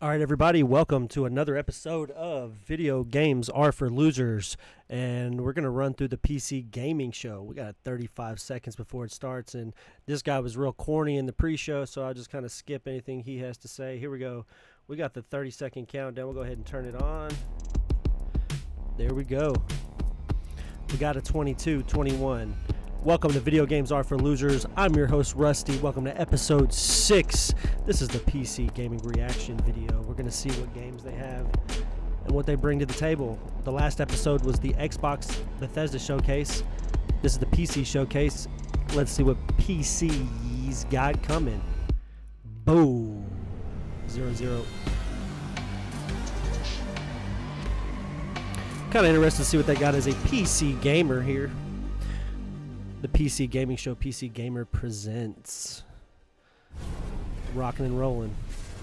All right, everybody, welcome to another episode of Video Games Are for Losers, and we're going to run through the PC Gaming Show. We got 35 seconds before it starts, and this guy was real corny in the pre-show, so I'll just kind of skip anything he has to say. Here we go. We got the 30-second countdown. We'll go ahead and turn it on. There we go. We got a 22, 21. Welcome to Video Games Are for Losers. I'm your host, Rusty. Welcome to episode 6. This is the PC gaming reaction video. We're going to see what games they have and what they bring to the table. The last episode was the Xbox Bethesda showcase. This is the PC showcase. Let's see what PC's got coming. Boom. 0-0. Kind of interested to see what they got as a PC gamer here. The PC Gaming Show, PC Gamer presents. Rocking and rolling.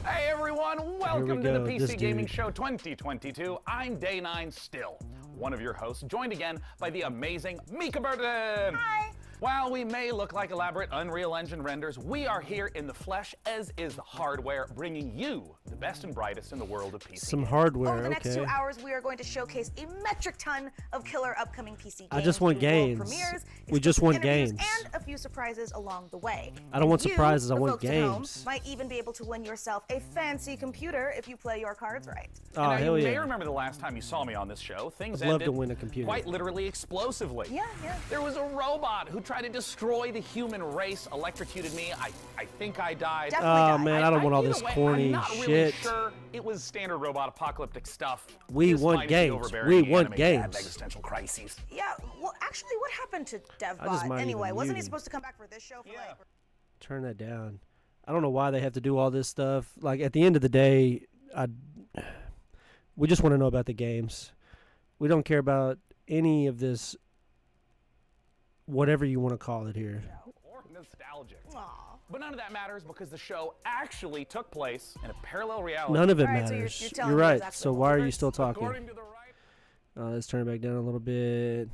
Hey everyone, welcome to the PC Gaming Show 2022. I'm Day 9 still, one of your hosts, joined again by the amazing Mika Burton. Hi. While we may look like elaborate Unreal Engine renders, we are here in the flesh, as is the hardware, bringing you the best and brightest in the world of PC. Some hardware, Over the next 2 hours, we are going to showcase a metric ton of killer upcoming PC games. I just want games. Premieres, we just want games. games. And a few surprises along the way. I don't want You, surprises, I the want folks at home, games. might even be able to win yourself a fancy computer if you play your cards right. Oh, now, hell you yeah. may remember the last time you saw me on this show, things I'd love ended to win a computer. quite literally explosively. Yeah. There was a robot who tried to destroy the human race, electrocuted me. I think I died. Definitely Oh, died. man, I don't want all either this way, corny I'm not shit. Really sure it was standard robot apocalyptic stuff. We This want might be games. overbearing We want anime games. bad existential crises. Yeah, well, actually, what happened to I just DevBot might anyway? even Wasn't mute he him. supposed to come back for this show? For Yeah. Turn that down. I don't know why they have to do all this stuff. Like, at the end of the day, we just want to know about the games. We don't care about any of this, whatever you want to call it here. Or nostalgic. Aw. But none of that matters because the show actually took place in a parallel reality. None of it All right, so matters. you're telling You're me right. exactly So what why are it you is? still talking? According to the right. Let's turn it back down a little bit.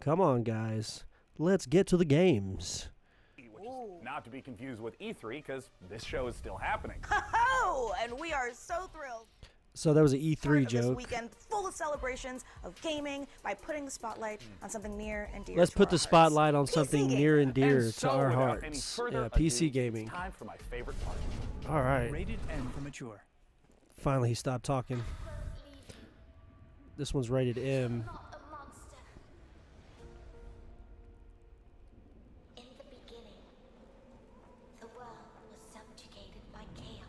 Come on, guys. Let's get to the games. Which is not to be confused with E3 because this show is still happening. Oh, and we are so thrilled. So that was an Part E3 of this joke. weekend full of celebrations of gaming by putting the spotlight on something near and dear. Let's to put our the hearts. spotlight on PC something gaming. near and dear And to so, our without any hearts. further Yeah, ado, PC gaming. It's time for my favorite part. All right. Rated M for mature. Finally, he stopped talking. This one's rated M. Not a monster. In the beginning, the world was subjugated by chaos.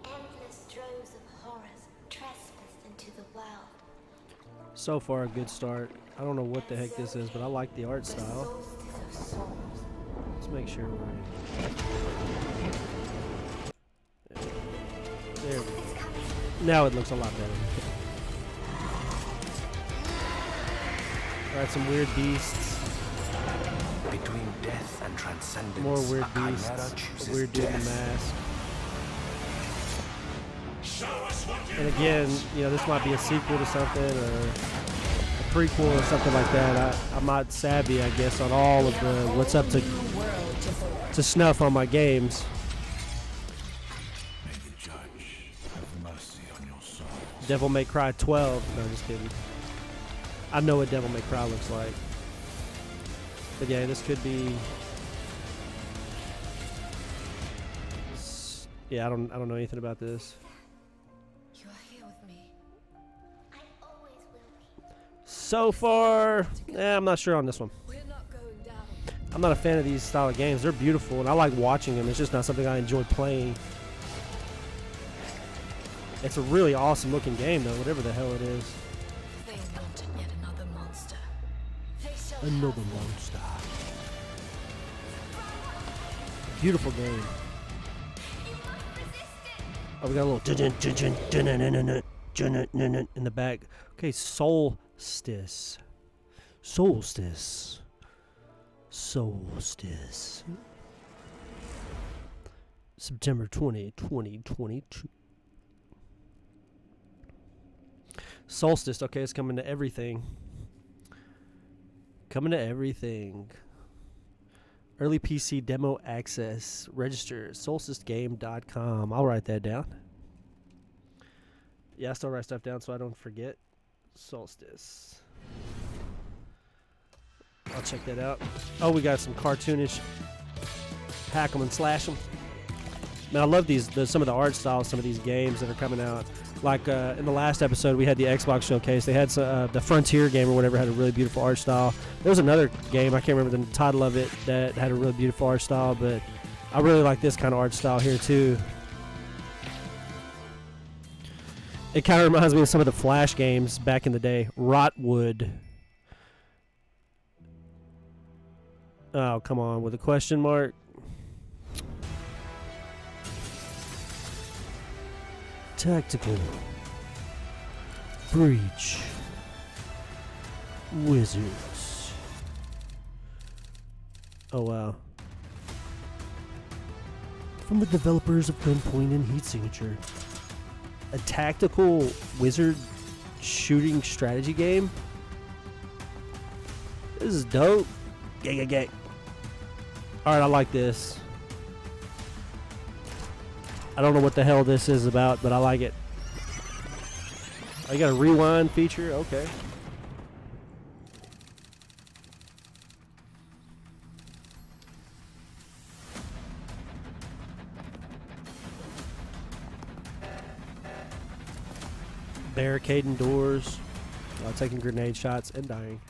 Endless droves of horrors trespassed into the world. So far, a good start. I don't know what the heck this is, but I like the art The style. solstice of souls. Let's make sure we're... There we go. It's coming. Now it looks a lot better. Alright, some weird beasts. Between death and transcendence, More weird a chimera beasts. chooses A weird dude in a death. mask. And again, you know, this might be a sequel to something or a prequel or something like that. I'm not savvy, I guess, on all of the what's up to snuff on my games. May the judge have mercy on your soul. Devil May Cry 12. No, just kidding. I know what Devil May Cry looks like. But yeah, this could be. Yeah, I don't know anything about this. You're here with me. I always will be. So far, I'm not sure on this one. We're not going down. I'm not a fan of these style of games. They're beautiful, and I like watching them. It's just not something I enjoy playing. It's a really awesome looking game, though, whatever the hell it is. They wanted yet another monster. They shall Another monster. Beautiful game. Oh, we got a little in the back. Okay, Solstice. Solstice. Solstice. September 20, 2022. Solstice. Okay, it's coming to everything. Coming to everything. Early PC demo access. Register solsticegame.com. I'll write that down. Yeah, I still write stuff down so I don't forget. Solstice. I'll check that out. Oh, we got some cartoonish hack 'em and slash 'em. Man, I love some of the art styles, some of these games that are coming out. Like in the last episode, we had the Xbox showcase. They had the Frontier game or whatever had a really beautiful art style. There was another game, I can't remember the title of it, that had a really beautiful art style, but I really like this kind of art style here too. It kind of reminds me of some of the Flash games back in the day. Rotwood. Oh, come on, with a question mark. Tactical. Breach. Wizards. Oh, wow. From the developers of Gunpoint and Heat Signature. A tactical wizard shooting strategy game? This is dope. Gang. Alright, I like this. I don't know what the hell this is about, but I like it. Oh, you got a rewind feature? Okay. Barricading doors, taking grenade shots and dying.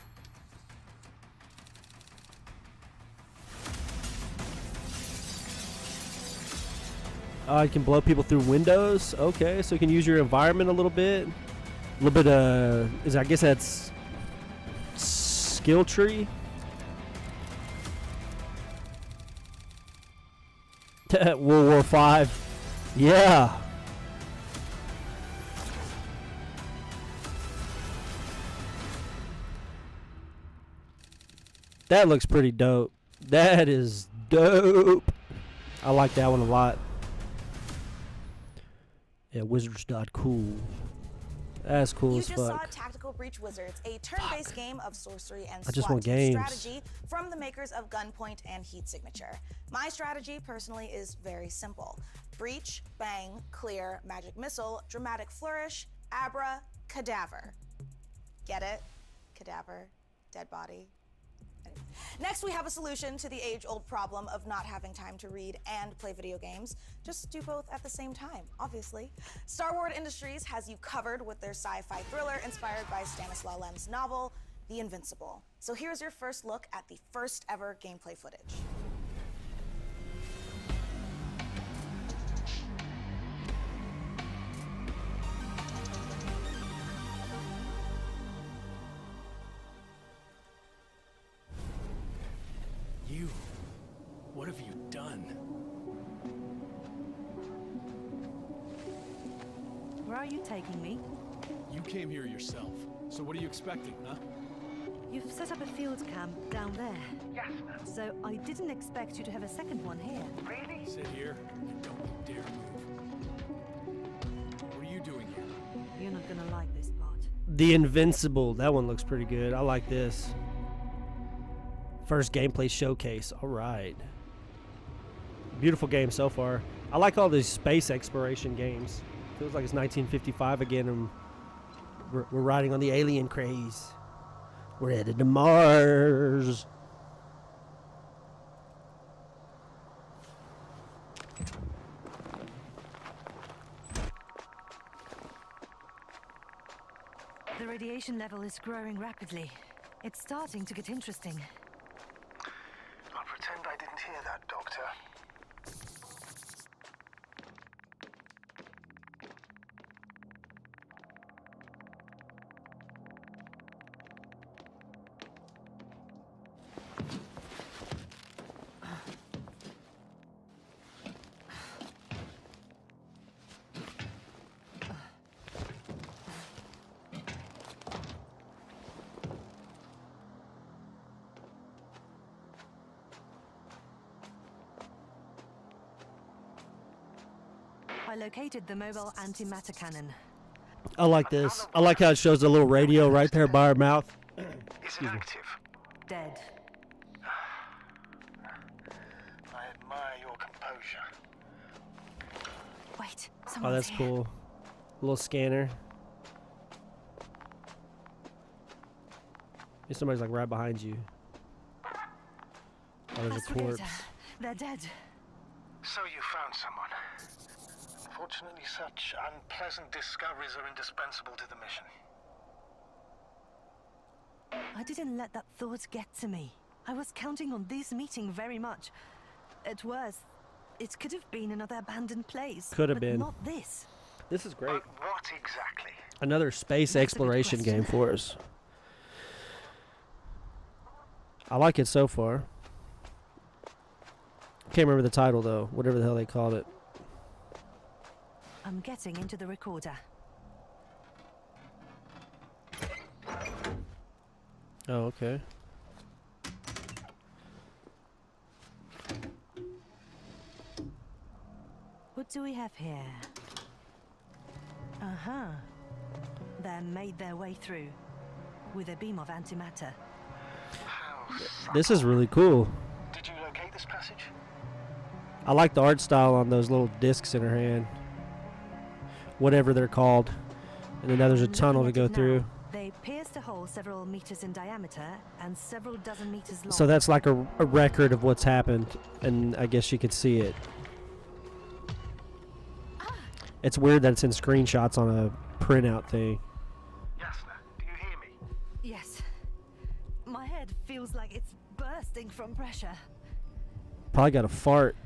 You can blow people through windows. Okay, so you can use your environment a little bit. A little bit of, I guess that's skill tree. World War 5. Yeah. That looks pretty dope. That is dope. I like that one a lot. Yeah, wizards.cool. That's cool as fuck. You just saw Tactical Breach Wizards, a turn-based game of sorcery and I just want games. strategy from the makers of Gunpoint and Heat Signature. My strategy, personally, is very simple. Breach, bang, clear, magic missile, dramatic flourish, abra, cadaver. Get it? Cadaver, dead body. Next, we have a solution to the age-old problem of not having time to read and play video games. Just do both at the same time, obviously. Star Wars Industries has you covered with their sci-fi thriller inspired by Stanislaw Lem's novel, The Invincible. So here's your first look at the first ever gameplay footage. What have you done? Where are you taking me? You came here yourself. So what are you expecting, huh? You've set up a field camp down there. Yes. So I didn't expect you to have a second one here. Really? Sit here and don't you dare move. What are you doing here? You're not gonna like this part. The Invincible. That one looks pretty good. I like this. First gameplay showcase. All right. Beautiful game so far. I like all these space exploration games. Feels like it's 1955 again, and we're riding on the alien craze. We're headed to Mars. The radiation level is growing rapidly. It's starting to get interesting. I'll pretend I didn't hear that, Doctor. I located the mobile antimatter cannon. I like this. I like how it shows the little radio right there by our mouth. Is it active? Dead. admire your composure. Wait, Oh, someone's that's here. cool. Little scanner. Hey, somebody's like right behind you. Oh, there's a That's Regatta. corpse. They're dead. So you found someone. Unfortunately, such unpleasant discoveries are indispensable to the mission. I didn't let that thought get to me. I was counting on this meeting very much. At worst, it could have been another abandoned place. Could have but been. not this. This is great. But what exactly? Another space That's a good exploration question. game for us. I like it so far. Can't remember the title though. Whatever the hell they called it. I'm getting into the recorder. Oh, okay. What do we have here? Uh-huh. They made their way through with a beam of antimatter. How This is really cool. did you locate this passage? I like the art style on those little discs in her hand. Whatever they're called. And then now there's a I'm tunnel to looking go at it through. now. They pierced a hole several meters in diameter and several dozen meters long. So that's like a record of what's happened. And I guess you could see it. It's weird that it's in screenshots on a printout thing. Yasna, do you hear me? Yes. My head feels like it's bursting from pressure. Probably got a fart.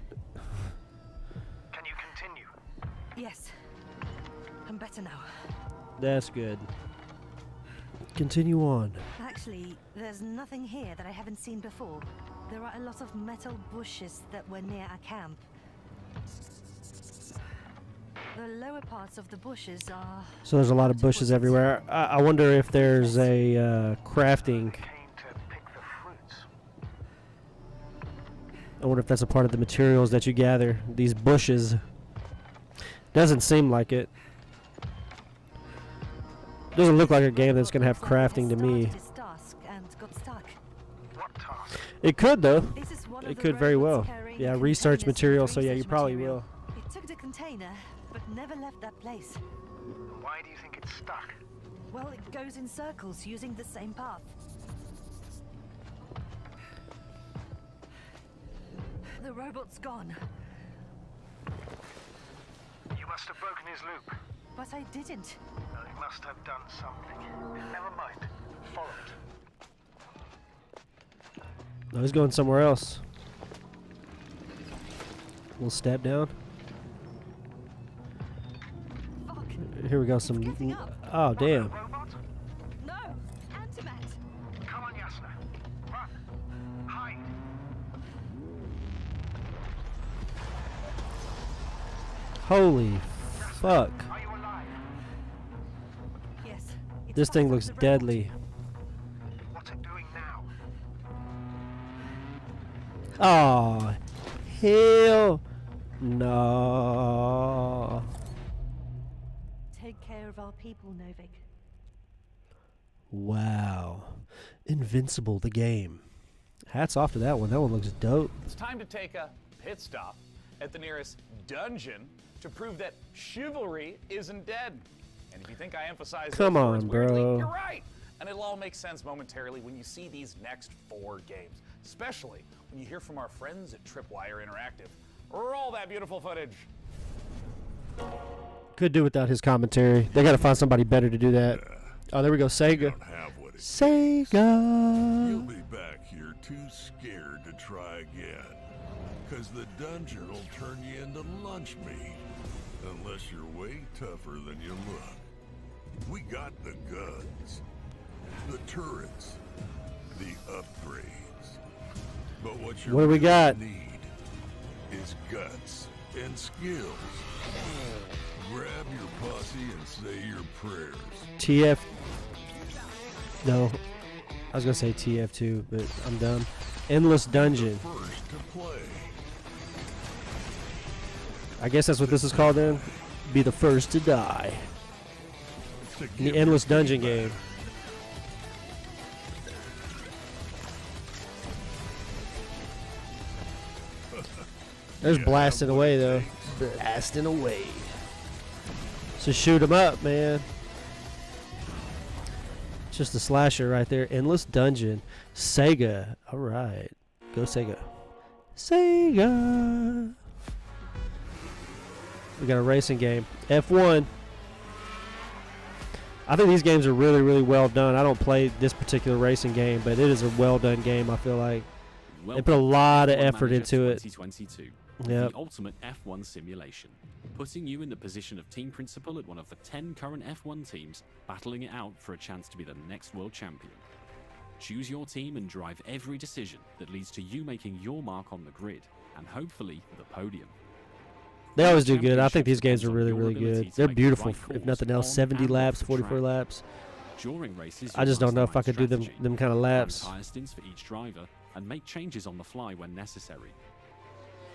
Can you continue? Yes. I'm better now. That's good. Continue on. Actually, there's nothing here that I haven't seen before. There are a lot of metal bushes that were near our camp. The lower parts of the bushes are... So there's a lot of bushes everywhere. I wonder if there's a crafting. Came to pick the fruits. I wonder if that's a part of the materials that you gather. These bushes. Doesn't seem like it. Doesn't look like a game that's going to have crafting to me. Started its task and got stuck. What task? It could though. This is one of It the could very well. robots carrying Yeah, research containers material, with so yeah, you research probably material. will. It took the container, but never left that place. Why do you think it's stuck? Well, it goes in circles using the same path. The robot's gone, You must have broken his loop. but I didn't. Well, he must have done something. Never mind. Follow it. No, he's going somewhere else. We'll step down. Fuck. Here we go. Some. Getting up. Oh damn. Robot? No! Antimat! Come on, Yasna. Run. Hide. Holy fuck. Are you alive? Yes. it's This thing fast looks off the robot. deadly. What's it doing now? Oh, hell no. Take care of our people, Novik. Wow. Invincible, the game. Hats off to that one. That one looks dope. It's time to take a pit stop at the nearest dungeon to prove that chivalry isn't dead. And if you think I emphasize Come those words on, weirdly, bro. you're right. And it'll all make sense momentarily when you see these next 4 games, especially when you hear from our friends at Tripwire Interactive. Roll that beautiful footage. Could do without his commentary. They gotta find somebody better to do that. Oh, there we go. Sega. Don't have what it Sega. You'll be back here too scared to try again. Cause the dungeon will turn you into lunch meat. Unless you're way tougher than you look. We got the guns, the turrets, the upgrades. But what you What do we got? need is guts and skills. Grab your posse and say your prayers. TF. No. I was gonna say TF2, but I'm dumb. Endless Dungeon. First to play. I guess that's what this is called then. Be the first to die. To In the give Endless your Dungeon feedback. game. There's blasting away though. Blasting away. So shoot 'em up, man. Just a slasher right there. Endless Dungeon. Sega. All right. Go Sega. Sega. We got a racing game. F1. I think these games are really, really well done. I don't play this particular racing game, but it is a well done game, I feel like. They put a lot of effort into it. 2022. Yep. The ultimate F1 simulation, putting you in the position of team principal at one of the 10 current F1 teams, battling it out for a chance to be the next world champion. Choose your team and drive every decision that leads to you making your mark on the grid, and hopefully the podium. They always do good. I think these games are really, really good. They're beautiful, if nothing else. 70 laps, 44 laps. During races, I just don't know if I could do them kind of laps. Tire stints for each driver and make changes on the fly when necessary.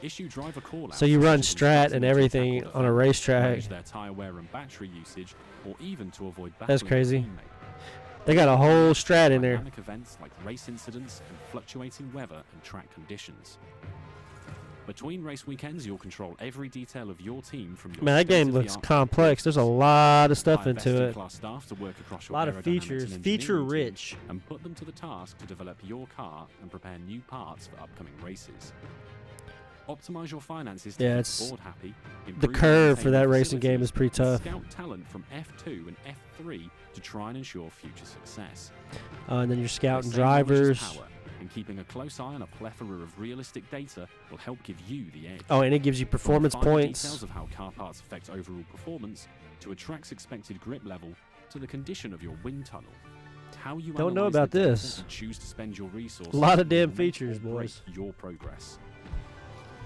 Issue driver call-outs So you run strat and everything on a racetrack. manage their tire wear and battery usage, or even to avoid That's battling a crazy. teammate. They got a whole strat in there. Dynamic events like race incidents and fluctuating weather and track conditions. Between race weekends, you'll control every detail of your team from your Man, that game looks state-of-the-art complex. There's a lot of stuff hire into it. best-in-class staff to work across A your lot of aerodynamics features, and feature engineering rich. teams, and put them to the task to develop your car and prepare new parts for upcoming races. Optimize your finances to Yeah, keep it's the board happy. The improve curve for that entertainment racing game facilities, is pretty and tough. Scout talent from F2 and F3 to try and ensure future success. And then you're scouting They say knowledge is drivers. power, and keeping a close eye on a plethora of realistic data will help give you the edge. Oh, and it gives you From the performance finer points. Details of how car parts affect overall performance, to a track's expected grip level, to the condition of your wind tunnel. How you Don't know analyze the about data this. and choose to spend your resources A lot of damn will make features, or break boys. your progress.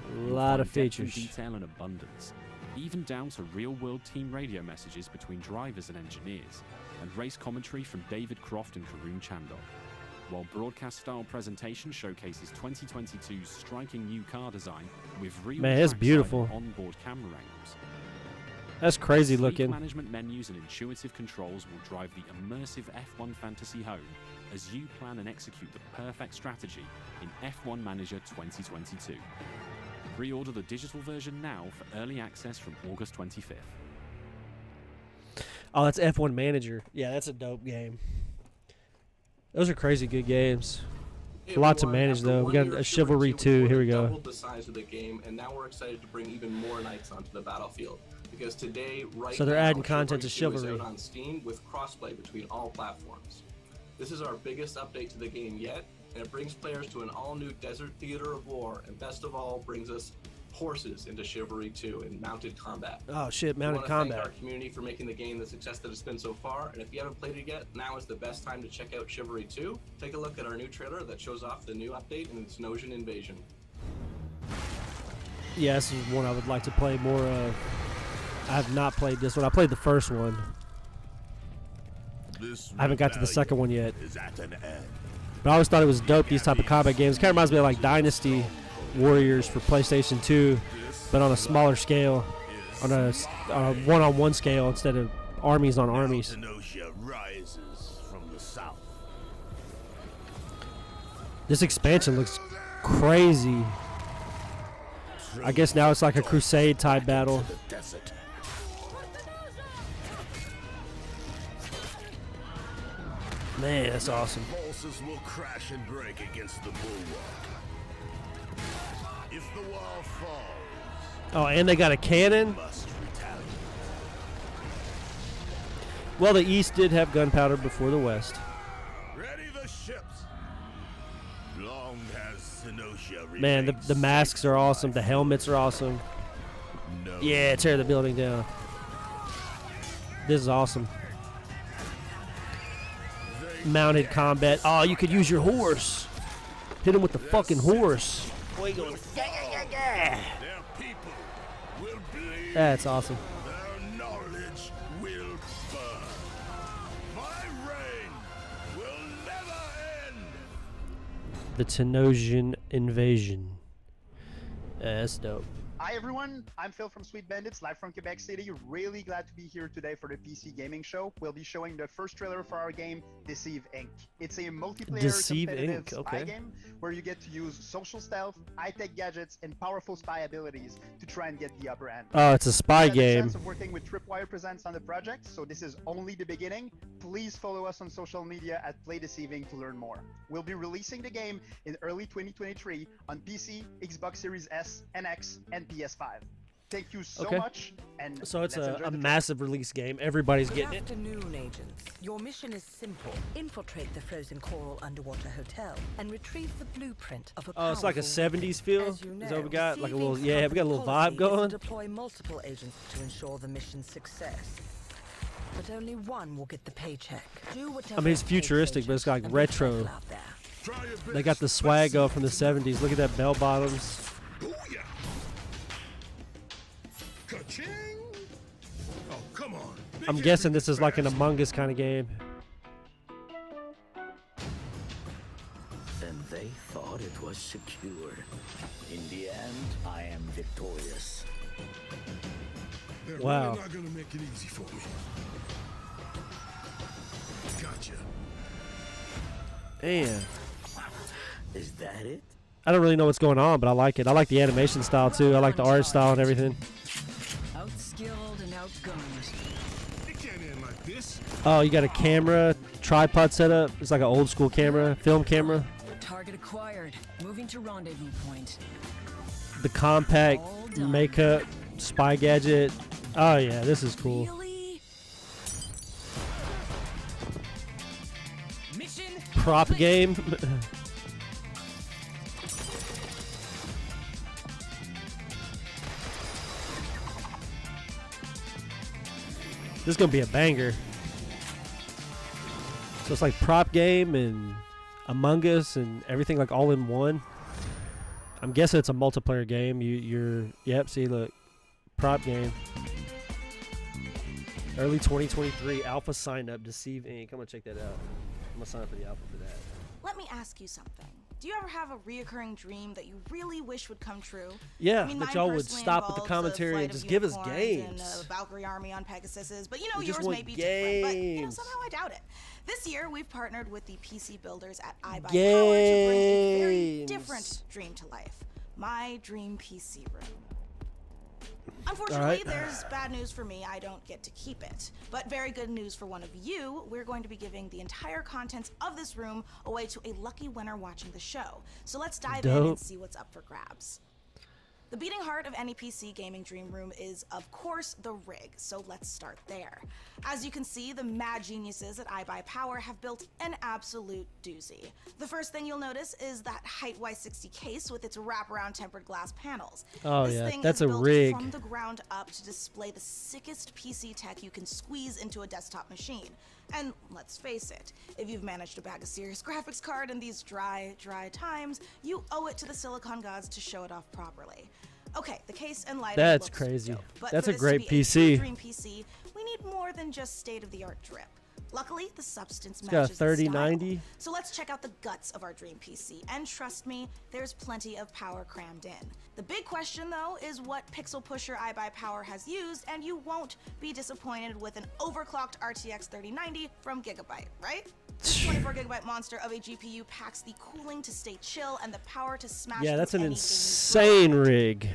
A You'll lot of find depth and features. detail and abundance, even down to real-world team radio messages between drivers and engineers, and race commentary from David Croft and Karun Chandok. While broadcast-style presentation showcases 2022's striking new car design with real Man, it's trackside beautiful. and onboard camera angles. That's crazy Sleek looking. management menus and intuitive controls will drive the immersive F1 fantasy home as you plan and execute the perfect strategy in F1 Manager 2022. Pre-order the digital version now for early access from August 25th. Oh, that's F1 Manager. Yeah, that's a dope game. Those are crazy good games. A lot to manage though. We got a Chivalry 2. Here we go. Doubled the size of the game, and now we're excited to bring even more knights onto the battlefield. Because today, right So they're now, adding content to Chivalry 2 Chivalry. is out on Steam with crossplay between all platforms. This is our biggest update to the game yet, and it brings players to an all-new desert theater of war, and best of all, brings us horses into Chivalry 2 in mounted combat. Oh shit, We mounted want to thank combat. our community for making the game the success that it's been so far, and if you haven't played it yet, now is the best time to check out Chivalry 2. Take a look at our new trailer that shows off the new update and its Nosian invasion. Yeah, this is one I would like to play more of. I have not played this one. I played the first one. I haven't got to the second one yet. Is at an end. But I always thought it was dope, these type of combat games. Kind of reminds me of like Dynasty Warriors for PlayStation 2, but on a smaller scale, on a one-on-one scale instead of armies on armies. Tenosia rises from the south. This expansion looks crazy. I guess now it's like a crusade type battle. The desert. Man, that's awesome. Forces will crash and break against the bulwark. If the wall falls, Oh, and they got a cannon? must retaliate. Well, the East did have gunpowder before the West. Ready the ships. Long has Tenosia Man, the masks are awesome. The helmets are awesome. No. Yeah, tear the building down. This is awesome. Mounted combat. Oh, you could use your horse. Hit him with the fucking horse. Their people will bleed. That's awesome. Their knowledge will burn. My reign will never end. The Tenosian invasion. That's dope. Hi everyone, I'm Phil from Sweet Bandits, live from Quebec City. Really glad to be here today for the PC Gaming Show. We'll be showing the first trailer for our game Deceive Inc. It's a multiplayer Deceive competitive Inc., spy okay. game where you get to use social stealth, high-tech gadgets, and powerful spy abilities to try and get the upper hand. Oh, it's a spy We had the game. chance of working with Tripwire Presents on the project, so this is only the beginning. Please follow us on social media at Play Deceiving to learn more. We'll be releasing the game in early 2023 on PC, Xbox Series S and X, and PS5. Thank you so much, and So it's let's enjoy a the massive release game. Everybody's Good getting it. afternoon, agents. Your mission is simple. Infiltrate the frozen coral underwater hotel and retrieve the blueprint of a Oh, it's like a powerful weapon. 70s feel? As you Is know, that what we got? Like a little, Deceiving's yeah, we got a little company vibe policy is to going. deploy multiple agents to ensure the mission's success. But only one will get the paycheck. Do whatever I mean, it's it takes, futuristic, but it's like agent, and be retro. careful out there. They got the swag go from the 70s. Look at that bell bottoms. Booyah! Ka-ching! Oh, come on. I'm guessing this is like an Among Us kind of game. And they thought it was secure. In the end, I am victorious. They're Wow. really not gonna make it easy for me. Gotcha. Man, Is that it? I don't really know what's going on, but I like it. I like the animation style too. I like the art style and everything. Outskilled and outgunned. It can't end like this. Oh, you got a camera, tripod setup. It's like an old school camera, film camera. Target acquired. Moving to rendezvous point. The compact makeup, spy gadget. Oh yeah, this is cool. Really? Mission Prop game. This is gonna be a banger. So it's like prop game and Among Us and everything like all in one. I'm guessing it's a multiplayer game. Yep. See, look, prop game. Early 2023 alpha sign up. Deceive Inc. I'm gonna check that out. I'm gonna sign up for the alpha for that. Let me ask you something. Do you ever have a reoccurring dream that you really wish would come true? Yeah, I mean, that mine y'all would personally stop with the involves a commentary flight and of just give us unicorns games. And a Valkyrie army on Pegasuses, but you know, We just yours want may be different. But you know, games. somehow I doubt it. This year, we've partnered with the PC builders at iBuyPower to bring a very Games. different dream to life. My dream PC room. Unfortunately, there's bad news for me. I don't get to keep it. But very good news for one of you. We're going to be giving the entire contents of this room away to a lucky winner watching the show. So let's dive in and see what's up for grabs. The beating heart of any PC gaming dream room is, of course, the rig, so let's start there. As you can see, the mad geniuses at iBuyPower have built an absolute doozy. The first thing you'll notice is that Height Y60 case with its wraparound tempered glass panels. Oh, This yeah, thing that's is a built rig. from the ground up to display the sickest PC tech you can squeeze into a desktop machine. And let's face it, if you've managed to bag a serious graphics card in these dry times, you owe it to the silicon gods to show it off properly. Okay, the case and lighting That's looks crazy. dope, but That's for a this great to be PC. A true dream PC, we need more than just state-of-the-art drip. Luckily, the substance It's got a matches the style. 3090. So let's check out the guts of our dream PC. And trust me, there's plenty of power crammed in. The big question, though, is what pixel pusher iBuyPower has used, and you won't be disappointed with an overclocked RTX 3090 from Gigabyte, right? This 24GB monster of a GPU packs the cooling to stay chill and the power to smash Yeah, through that's an anything you insane rig.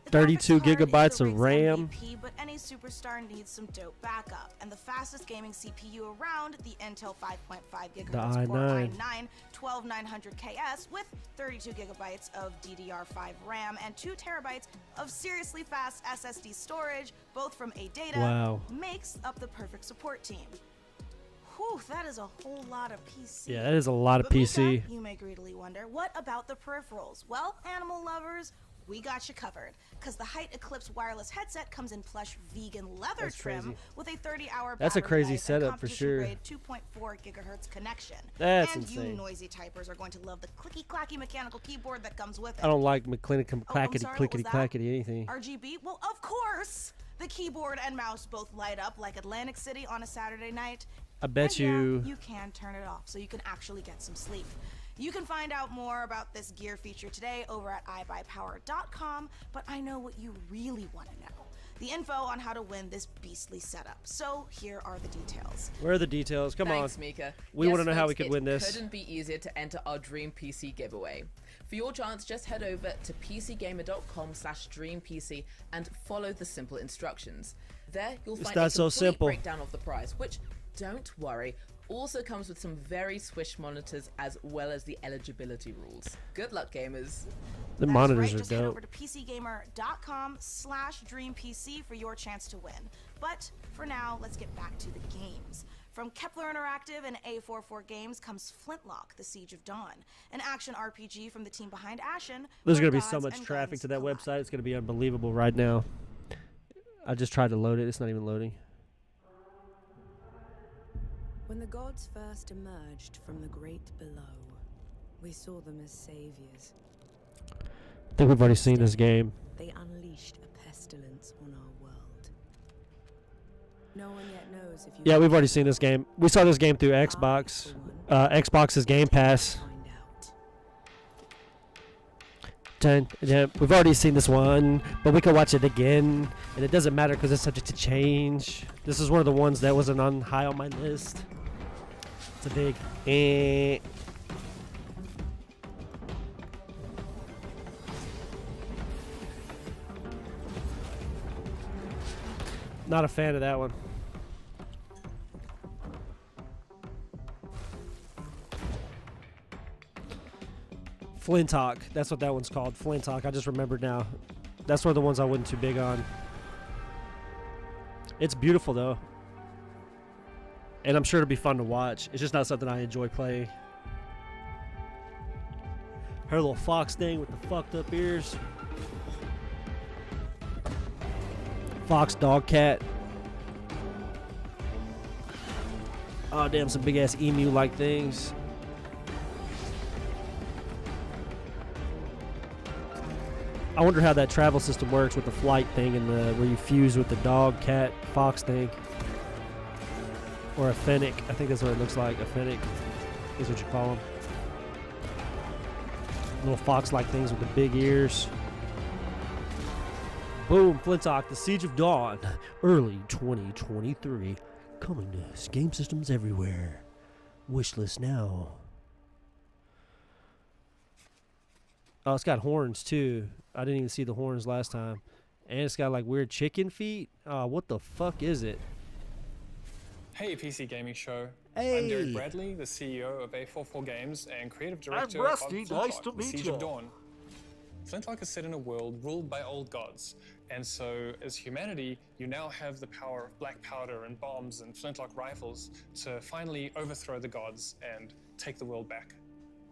32 gigabytes of RAM. MVP, but any superstar needs some dope backup. And the fastest gaming CPU around, the Intel 5.5 GHz Core i9 12900KS with 32 gigabytes of DDR5 RAM and 2 terabytes of seriously fast SSD storage, both from ADATA, makes up the perfect support team. Whew, that is a whole lot of PC. Yeah, that is a lot of But with PC. that, you may greedily wonder, what about the peripherals? Well, animal lovers, we got you covered, because the Height Eclipse wireless headset comes in plush vegan leather That's trim crazy. with a 30-hour That's a battery crazy life setup and for sure. competition-grade 2.4 gigahertz connection. That's and insane. you noisy typers are going to love the clicky-clacky mechanical keyboard that comes with it. I don't like McClinic I'm clackety sorry, what was clickety that? clackety anything. RGB? Well, of course! The keyboard and mouse both light up like Atlantic City on a Saturday night. I bet And yeah, you can turn it off so you can actually get some sleep. You can find out more about this gear feature today over at iBuyPower.com, but I know what you really want to know. the info on how to win this beastly setup. So here are the details. Where are the details? Come Thanks, on. Mika. We want to know how we could win It this. couldn't be easier to enter our Dream PC giveaway. For your chance, just head over to pcgamer.com/dreampc and follow the simple instructions. There, you'll find a complete breakdown of the prize, which, don't worry, also comes with some very swish monitors as well as the eligibility rules. Good luck, gamers. The monitors are Just head dope. over to pcgamer.com/dreampc for your chance to win. But for now, let's get back to the games. From Kepler Interactive and A44 Games comes Flintlock: The Siege of Dawn, an action RPG from the team behind Ashen. There's going to be so much traffic to that website. It's going to be unbelievable right now. I just tried to load it. It's not even loading. When the gods first emerged from the great below, we saw them as saviors. I think we've already seen this game. They unleashed a pestilence on our world. No one yet knows if you... Yeah, we've already seen this game. We saw this game through Xbox. Xbox's Game Pass. We've already seen this one, but we can watch it again, and it doesn't matter because it's subject to change. This is one of the ones that wasn't on high on my list. It's a big Not a fan of that one. Flintock. That's what that one's called. Flintock. I just remembered now. That's one of the ones I wasn't too big on. It's beautiful, though. And I'm sure it'll be fun to watch. It's just not something I enjoy playing. Her little fox thing with the fucked up ears. Fox, dog, cat. Oh, damn, some big-ass emu-like things. I wonder how that travel system works with the flight thing and where you fuse with the dog, cat, fox thing. Or a fennec. I think that's what it looks like. A fennec is what you call them. Little fox-like things with the big ears. Boom, Flintock, The Siege of Dawn. Early 2023. Coming to game systems everywhere. Wishlist now. Oh, it's got horns, too. I didn't even see the horns last time. And it's got, like, weird chicken feet. Oh, what the fuck is it? Hey, PC Gaming Show. Hey. I'm Derek Bradley, the CEO of A44 Games and creative director Rusty. of Flintlock, Nice to The meet Siege you. of Dawn. Flintlock is set in a world ruled by old gods, and so as humanity, you now have the power of black powder and bombs and flintlock rifles to finally overthrow the gods and take the world back.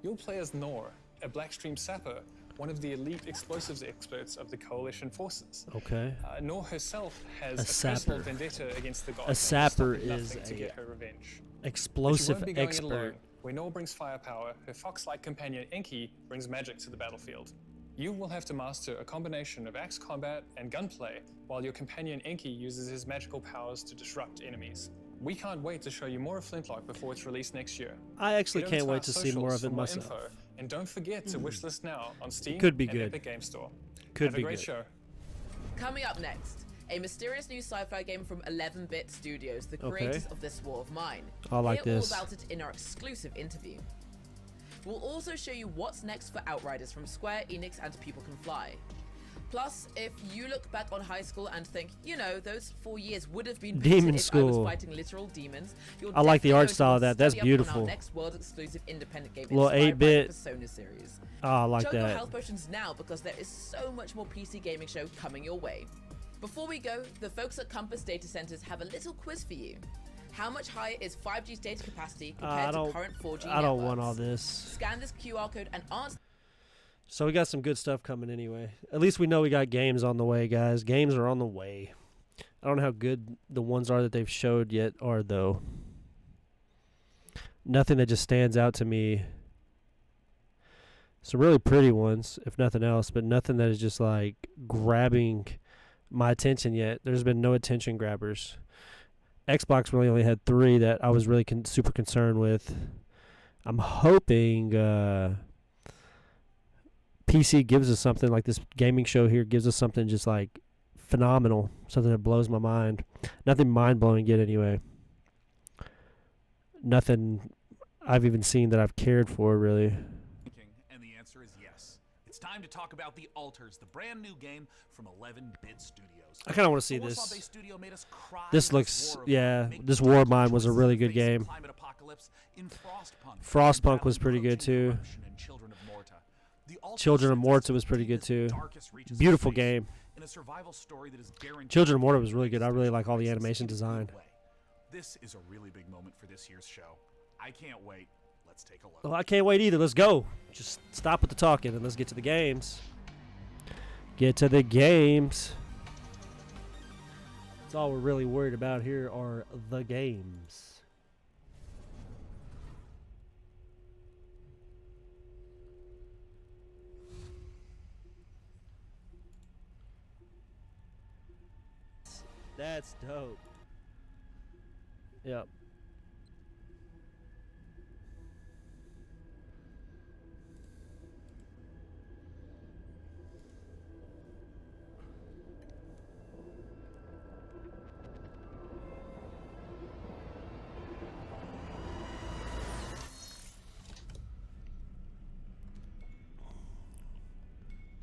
You'll play as Nor, a Blackstream sapper, one of the elite explosives experts of the Coalition forces. Okay. Nor herself has A a personal sapper. vendetta against the gods. A and sapper stopping is nothing to a get her revenge. explosive But you won't be going it expert. alone. Where Nor brings firepower, her fox-like companion Enki brings magic to the battlefield. You will have to master a combination of axe combat and gunplay, while your companion Enki uses his magical powers to disrupt enemies. We can't wait to show you more of Flintlock before it's released next year. I actually Get over can't our wait to see more socials of it for myself. Info, and don't forget to wishlist now on Steam Could be and good. Epic Game Store. Could have be a great good. show. Coming up next, a mysterious new sci-fi game from 11-Bit Studios, the Okay. creators of This War of Mine. I like Hear this. all about it in our exclusive interview. We'll also show you what's next for Outriders from Square Enix and People Can Fly. Plus, if you look back on high school and think, you know, those 4 years would have been better Demon if I School. was fighting literal demons, you're I like the art definitely style going of to that. That's study up on our beautiful. next world-exclusive independent game Little inspired by 8-bit. the Persona series. Oh, I like Chug your that. health potions now because there is so much more PC gaming show coming your way. Before we go, the folks at Compass Data Centers have a little quiz for you. How much higher is 5G's data capacity compared to current 4G I don't want networks? all this. Scan this QR code and answer. So we got some good stuff coming anyway. At least we know we got games on the way, guys. Games are on the way. I don't know how good the ones are that they've showed yet are, though. Nothing that just stands out to me. Some really pretty ones, if nothing else, but nothing that is just like grabbing my attention yet. There's been no attention grabbers. Xbox really only had 3 that I was really super concerned with. I'm hoping PC gives us something like this gaming show here gives us something just like phenomenal. Something that blows my mind. Nothing mind-blowing yet anyway. Nothing I've even seen that I've cared for, really. And the answer is yes. It's time to talk about The Alters, the brand new game from 11-Bit Studios. I kind of want to see this. This looks, yeah, this Warmind was a really good game. Frostpunk was pretty good too. Children of Morta was pretty good too. Beautiful game. Children of Morta was really good. I really like all the animation design. This is a really big moment for this year's show. I can't wait. Let's take a look. Well, I can't wait either. Let's go. Just stop with the talking and let's get to the games. Get to the games. That's all we're really worried about here are the games. That's dope. Yep.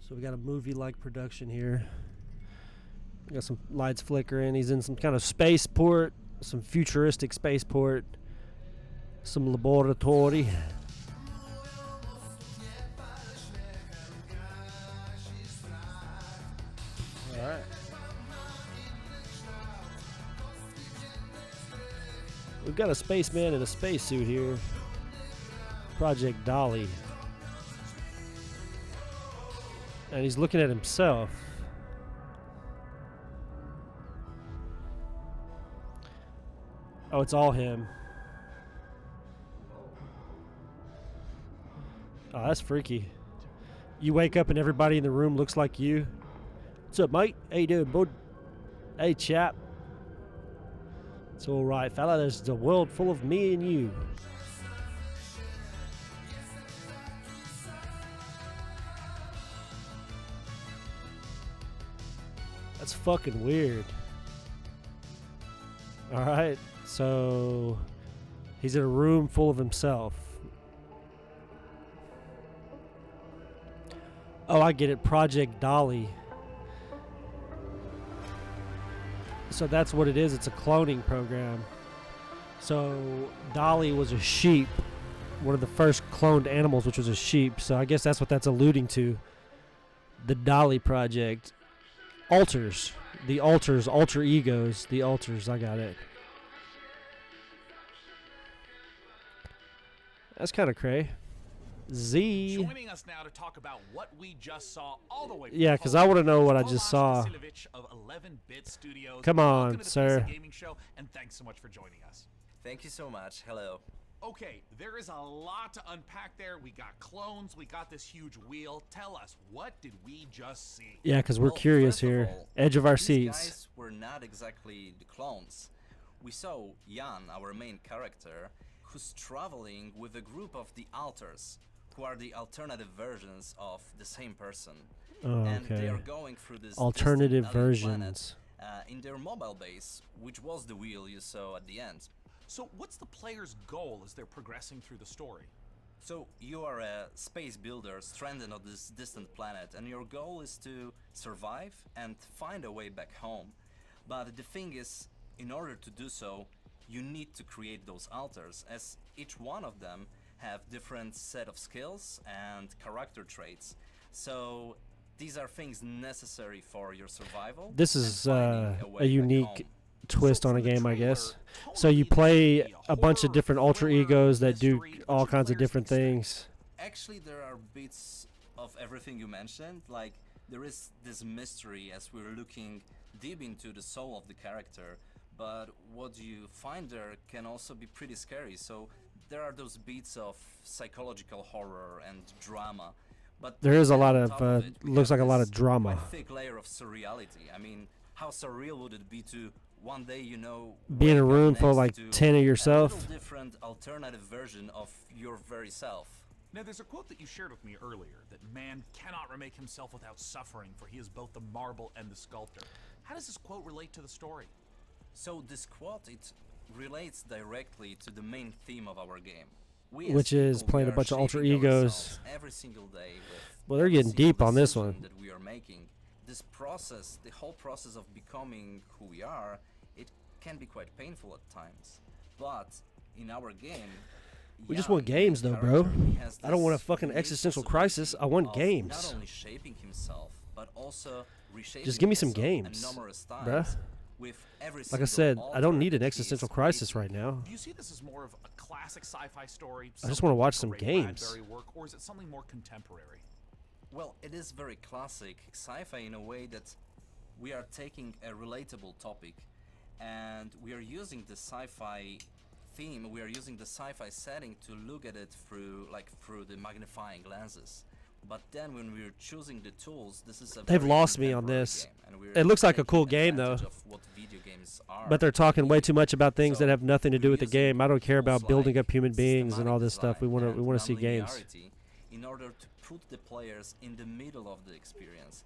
So we got a movie-like production here. We got some lights flickering. He's in some kind of spaceport, some futuristic spaceport, some laboratory. All right. We've got a spaceman in a spacesuit here. Project Dolly. And he's looking at himself. Oh, it's all him. Oh, that's freaky. You wake up and everybody in the room looks like you. What's up, mate? How you doing, bud? Hey, chap. It's all right, fella. There's a world full of me and you. That's fucking weird. All right, so he's in a room full of himself. Oh, I get it. Project Dolly. So that's what it is. It's a cloning program. So Dolly was a sheep, one of the first cloned animals, which was a sheep. So I guess that's what that's alluding to. The Dolly Project. Alters. The Alters. Alter egos. The Alters. I got it. That's kind of cray. Z. Joining us now to talk about what we just saw all the way from yeah, because I want to know what I just saw. Of 11-Bit Studios. Come on, Welcome to the sir. PC Gaming Show, and thanks so much for joining us. Thank you so much. Hello. Okay, there is a lot to unpack there. We got clones, we got this huge wheel. Tell us, what did we just see? Yeah, because we're curious here. Edge of our these seats. Guys were not exactly the clones. We saw Jan, our main character, who's traveling with a group of the Alters, who are the alternative versions of the same person. Oh, and okay. they are going through this alternative distant alien versions. planet, in their mobile base, which was the wheel you saw at the end. So what's the player's goal as they're progressing through the story? So you are a space builder stranded on this distant planet, and your goal is to survive and find a way back home. But the thing is, in order to do so, you need to create those alters, as each one of them have different set of skills and character traits. So these are things necessary for your survival. This is a unique twist on a game, I guess. So you play a bunch of different alter egos that do all kinds of different things. Actually, there are bits of everything you mentioned. Like, there is this mystery as we're looking deep into the soul of the character, but what you find there can also be pretty scary. So there are those beats of psychological horror and drama. But there is a lot on top of, it, looks like a lot of quite drama. thick layer of surreality. I mean, how surreal would it be to one day, you know, Be in a wake up room full of next like to 10 of a yourself. little different alternative version of your very self. Now, there's a quote that you shared with me earlier, that man cannot remake himself without suffering, for he is both the marble and the sculptor. How does this quote relate to the story? So this quote, it relates directly to the main theme of our game. Which is playing a bunch of alter egos. Every single day with well, they're getting deep on this one. That we are making. This process, the whole process of becoming who we are, it can be quite painful at times. But in our game, we just want games though, bro. I don't want a fucking existential crisis. I want games. Not only shaping himself, but also reshaping just give me some games, bruh. Like I said, I don't need an existential crisis right now. Do you see this as more of a classic sci-fi story? I just want to watch some games. Work, or is it something more contemporary? Well, it is very classic sci-fi in a way that we are taking a relatable topic and we are using the sci-fi theme, we are using the sci-fi setting to look at it through the magnifying lenses. But then when we're choosing the tools, this is a they've lost me on this. It looks like a cool game though. But they're talking way too much about things that have nothing to do with the game. I don't care about building up human beings and all this stuff. We want to see games. In order to put the players in the middle of the experience.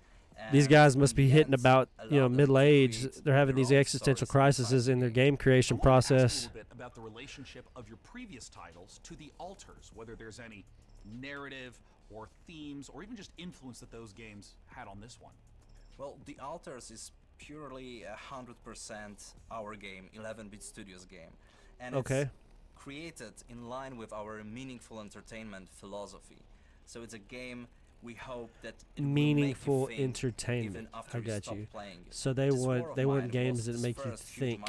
These guys must be hitting about, middle age. They're having these existential crises in their game creation process. A little bit about the relationship of your previous titles to the Alters, whether there's any narrative or themes or even just influence that those games had on this one. Well, the Alters is purely 100% our game, 11-bit Studios game, and it's created in line with our meaningful entertainment philosophy. So it's a game we hope that it meaningful will make you think entertainment. even after I got stop you. Playing it. So they want games that make you think.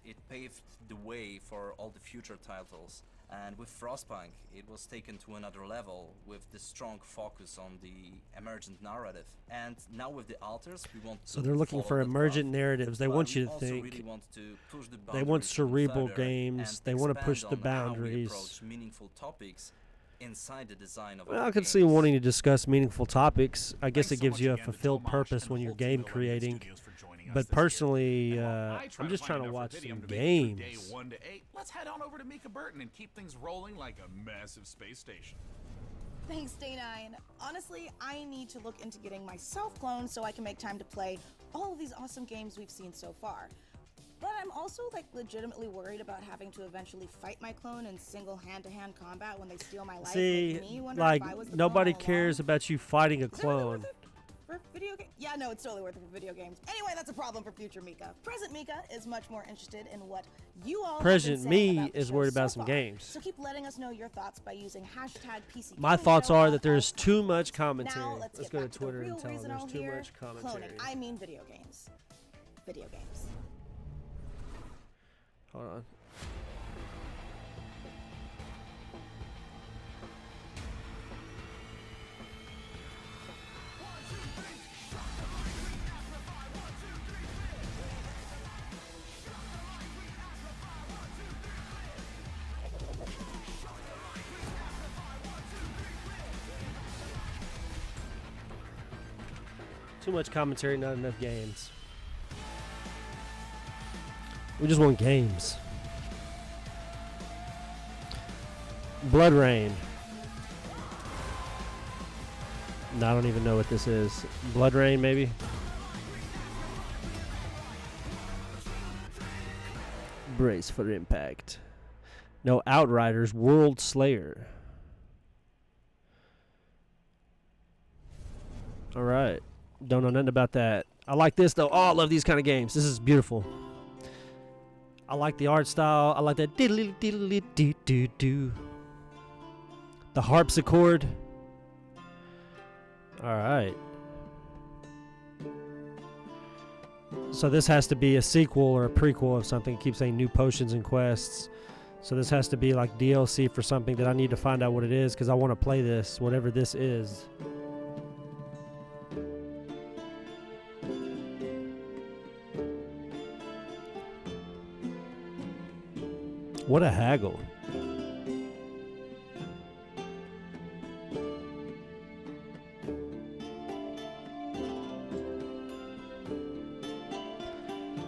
It paved the way for all the future titles. And with Frostpunk, it was taken to another level with the strong focus on the emergent narrative. And now with the Alters, we want so they're looking for emergent narratives. They want you to think. Really want to push the they want cerebral games. They want to push the boundaries. How we approach meaningful topics inside the design of well, I could see wanting to discuss meaningful topics. I guess it gives you a fulfilled purpose when you're game creating. But personally, I'm just trying to watch some games. Day 1 to 8. Let's head on over to Mika Burton and keep things rolling like a massive space station. Thanks, Day9. Honestly, I need to look into getting myself cloned so I can make time to play all of these awesome games we've seen so far. But I'm also legitimately worried about having to eventually fight my clone in single hand-to-hand combat when they steal my life. See, nobody cares about you fighting a clone. For video game? Yeah, no, it's totally worth it for video games. Anyway, that's a problem for future Mika. Present Mika is much more interested in what you all Present me is worried about some games. So keep letting us know your thoughts by using #PC. My thoughts are that there's too much commentary. Let's go to Twitter and tell them there's too much commentary. Cloning. I mean video games. Video games. Hold on. Too much commentary, not enough games. We just want games. Blood Rain. No, I don't even know what this is. Blood Rain, maybe? Brace for impact. No, Outriders, World Slayer. All right. Don't know nothing about that. I like this, though. Oh, I love these kind of games. This is beautiful. I like the art style. I like that diddly diddly doo doo doo. The harpsichord. All right. So this has to be a sequel or a prequel of something. It keeps saying new potions and quests. So this has to be like DLC for something that I need to find out what it is because I want to play this, whatever this is. What a haggle.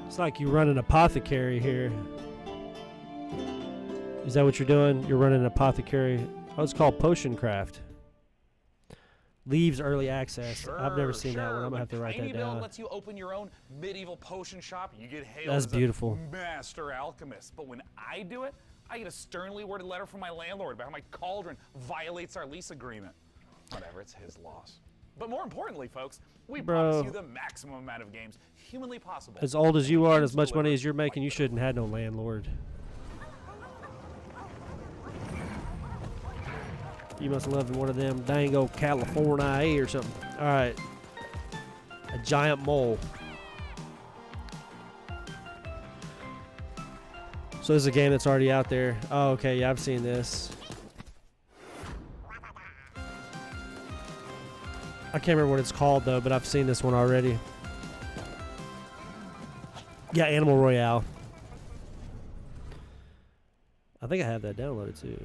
It's like you run an apothecary here. Is that what you're doing? You're running an apothecary. Oh, it's called Potion Craft. Leaves early access. I've never seen that one. I'm gonna have to write that down. Tiny lets you open your own medieval potion shop. You get hailed That's as beautiful. a master alchemist. But when I do it, I get a sternly worded letter from my landlord about how my cauldron violates our lease agreement. Whatever, it's his loss. But more importantly, folks, we promise you the maximum amount of games humanly possible. As old as you are and as much money as you're making, you shouldn't have no landlord. You must live in one of them dango California or something. All right. A giant mole. So this is a game that's already out there. Oh, okay. Yeah, I've seen this. I can't remember what it's called, though, but I've seen this one already. Yeah, Animal Royale. I think I have that downloaded, too.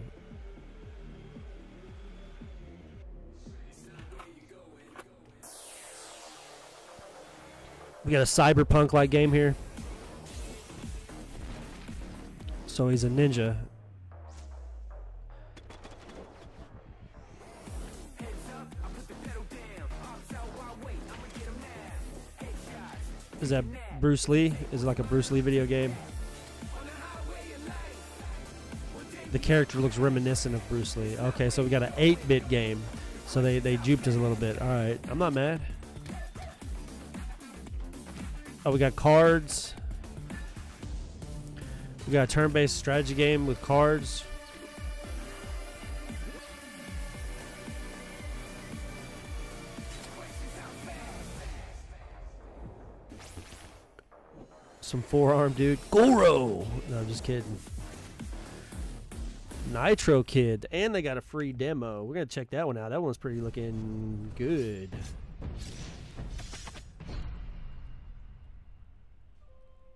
We got a cyberpunk-like game here. So he's a ninja. Is that Bruce Lee? Is it like a Bruce Lee video game? The character looks reminiscent of Bruce Lee. Okay, so we got an 8-bit game. So they duped us a little bit. All right, I'm not mad. Oh, we got cards. We got a turn-based strategy game with cards. Some forearm dude. Goro! No, I'm just kidding. Nitro Kid. And they got a free demo. We're going to check that one out. That one's pretty looking good.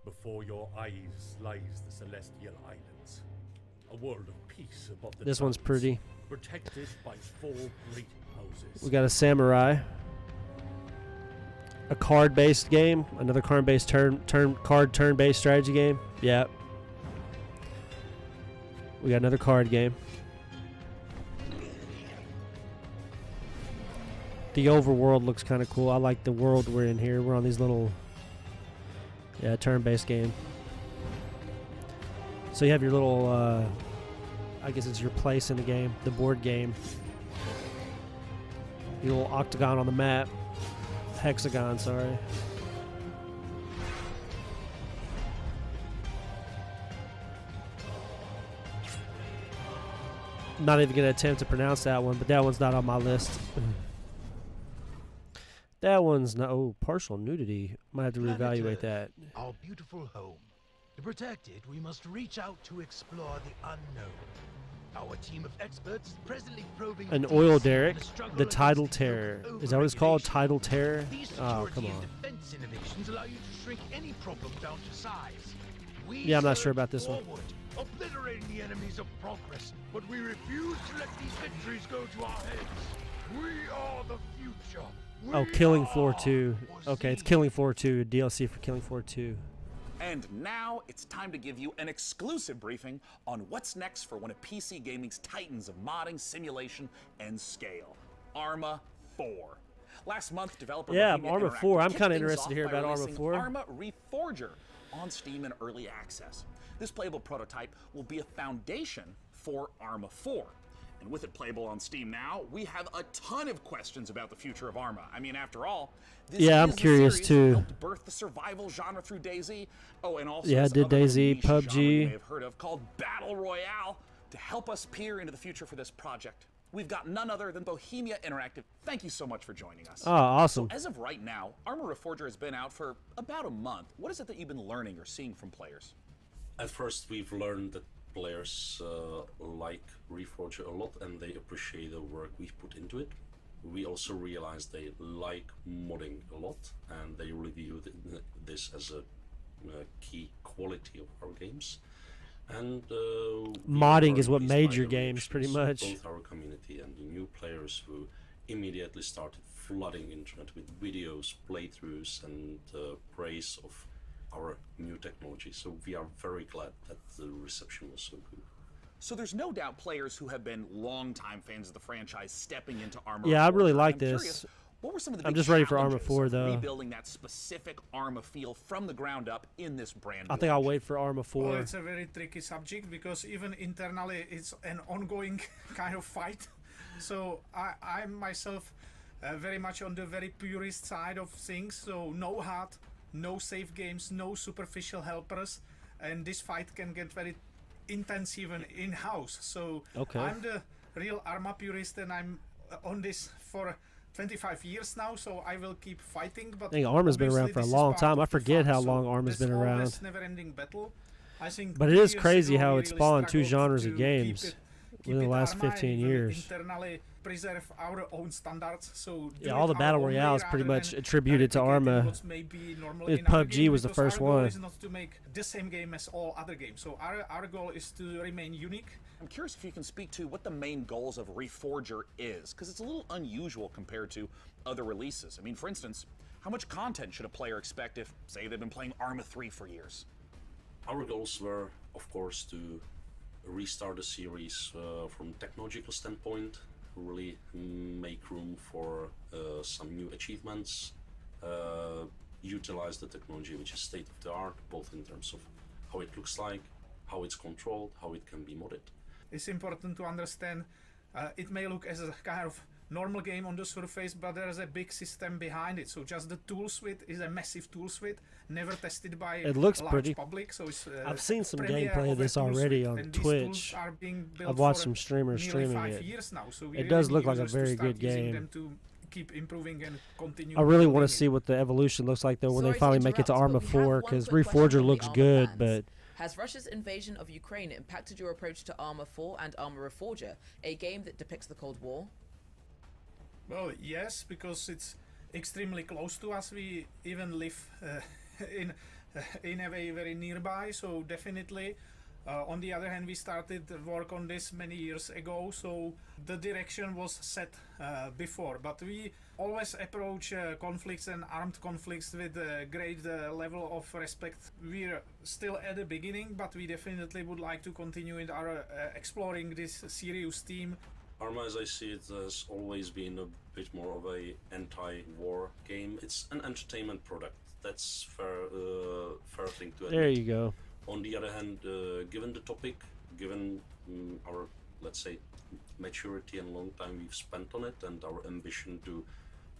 Before your eyes lies the Celestial Islands, a world of peace above the This one's pretty. Protected by 4 great houses. We got a samurai. A card-based game. Another card-based turn-based strategy game. Yeah. We got another card game. The overworld looks kind of cool. I like the world we're in here. We're on these little... Yeah, turn-based game. So you have your little, I guess it's your place in the game, the board game. Your little octagon on the map. Hexagon, sorry. I'm not even going to attempt to pronounce that one, but that one's not on my list. That one's not. Oh, partial nudity. Might have to reevaluate that. Our beautiful home. To protect it, we must reach out to explore the unknown. Our team of experts is presently probing An oil derrick. The Tidal Terror. Is that what it's called? Tidal Terror? Oh, come on. Defense innovations allow you to shrink any problem down to size. Yeah, I'm not sure about this one. Obliterating the enemies of progress, but we refuse to let these victories go to our heads. We are the future. Oh, Killing Floor 2. Okay, it's Killing Floor 2, DLC for Killing Floor 2. And now it's time to give you an exclusive briefing on what's next for one of PC gaming's titans of modding, simulation, and scale, Arma 4. Last month, developer Bohemia Arma Interactive 4. I'm kicked kind of things interested to off hear by about Arma releasing 4. Arma Reforger on Steam in early access. This playable prototype will be a foundation for Arma 4. And with it playable on Steam now, we have a ton of questions about the future of Arma. I mean, after all, this is I'm curious series too. that helped birth the survival genre through DayZ. Oh, and also yeah, some did DayZ, niche genre you may PUBG. have heard of called Battle Royale. To help us peer into the future for this project, we've got none other than Bohemia Interactive. Thank you so much for joining us. Oh, awesome. So as of right now, Arma Reforger has been out for about a month. What is it that you've been learning or seeing from players? At first, we've learned that players like Reforger a lot and they appreciate the work we've put into it. We also realized they like modding a lot and they really view this as a key quality of our games. And modding is what made your games, pretty much. Both our community and the new players who immediately started flooding the internet with videos, playthroughs, and praise of our new technology. So we are very glad that the reception was so good. So there's no doubt players who have been longtime fans of the franchise stepping into Arma. Yeah, I really Reforged. like I'm this. curious, what were some of the I'm big just ready for Arma challenges 4 of though. rebuilding that specific Arma feel from the ground up in this brand new I think I'll wait for Arma 4. Well, it's a very tricky subject because even internally it's an ongoing kind of fight. So I'm myself very much on the very purist side of things. So no HUD, no save games, no superficial helpers, and this fight can get very intense even in-house. So I'm the real Arma purist, and I'm on this for 25 years now, so I will keep fighting. But I think Arma's been around for a long time. I forget how long Arma's been around. Never-ending battle. I think but it is crazy how it really spawned two genres to of games within the last 15 years. Internally preserve our own standards. So yeah, all the battle royales pretty much attributed to Arma. PUBG was the first one. Our goal is not to make the same game as all other games. So our goal is to remain unique. I'm curious if you can speak to what the main goals of Reforger is, because it's a little unusual compared to other releases. I mean, for instance, how much content should a player expect if, say, they've been playing Arma 3 for years? Our goals were, of course, to restart the series from a technological standpoint, really make room for some new achievements, utilize the technology which is state-of-the-art, both in terms of how it looks like, how it's controlled, how it can be modded. It's important to understand it may look as a kind of normal game on the surface, but there is a big system behind it. So just the tool suite is a massive tool suite, never tested by it looks large pretty public. So it's, I've seen some gameplay of this already on Twitch. I've watched some streamers streaming it. Now, so it does look like a very good game. Keep improving and continue. I really want to see what the evolution looks like though when they finally make it to Arma 4, because Reforger looks good, but has Russia's invasion of Ukraine impacted your approach to Arma 4 and Arma Reforger, a game that depicts the Cold War? Well, yes, because it's extremely close to us. We even live in a way very nearby, so definitely. On the other hand, we started work on this many years ago, so the direction was set before. But we always approach conflicts and armed conflicts with a great level of respect. We're still at the beginning, but we definitely would like to continue in our exploring this serious theme. Arma, as I see it, has always been a bit more of a anti-war game. It's an entertainment product. That's fair thing to admit. There you go. On the other hand, given the topic, given our, let's say, maturity and long time we've spent on it, and our ambition to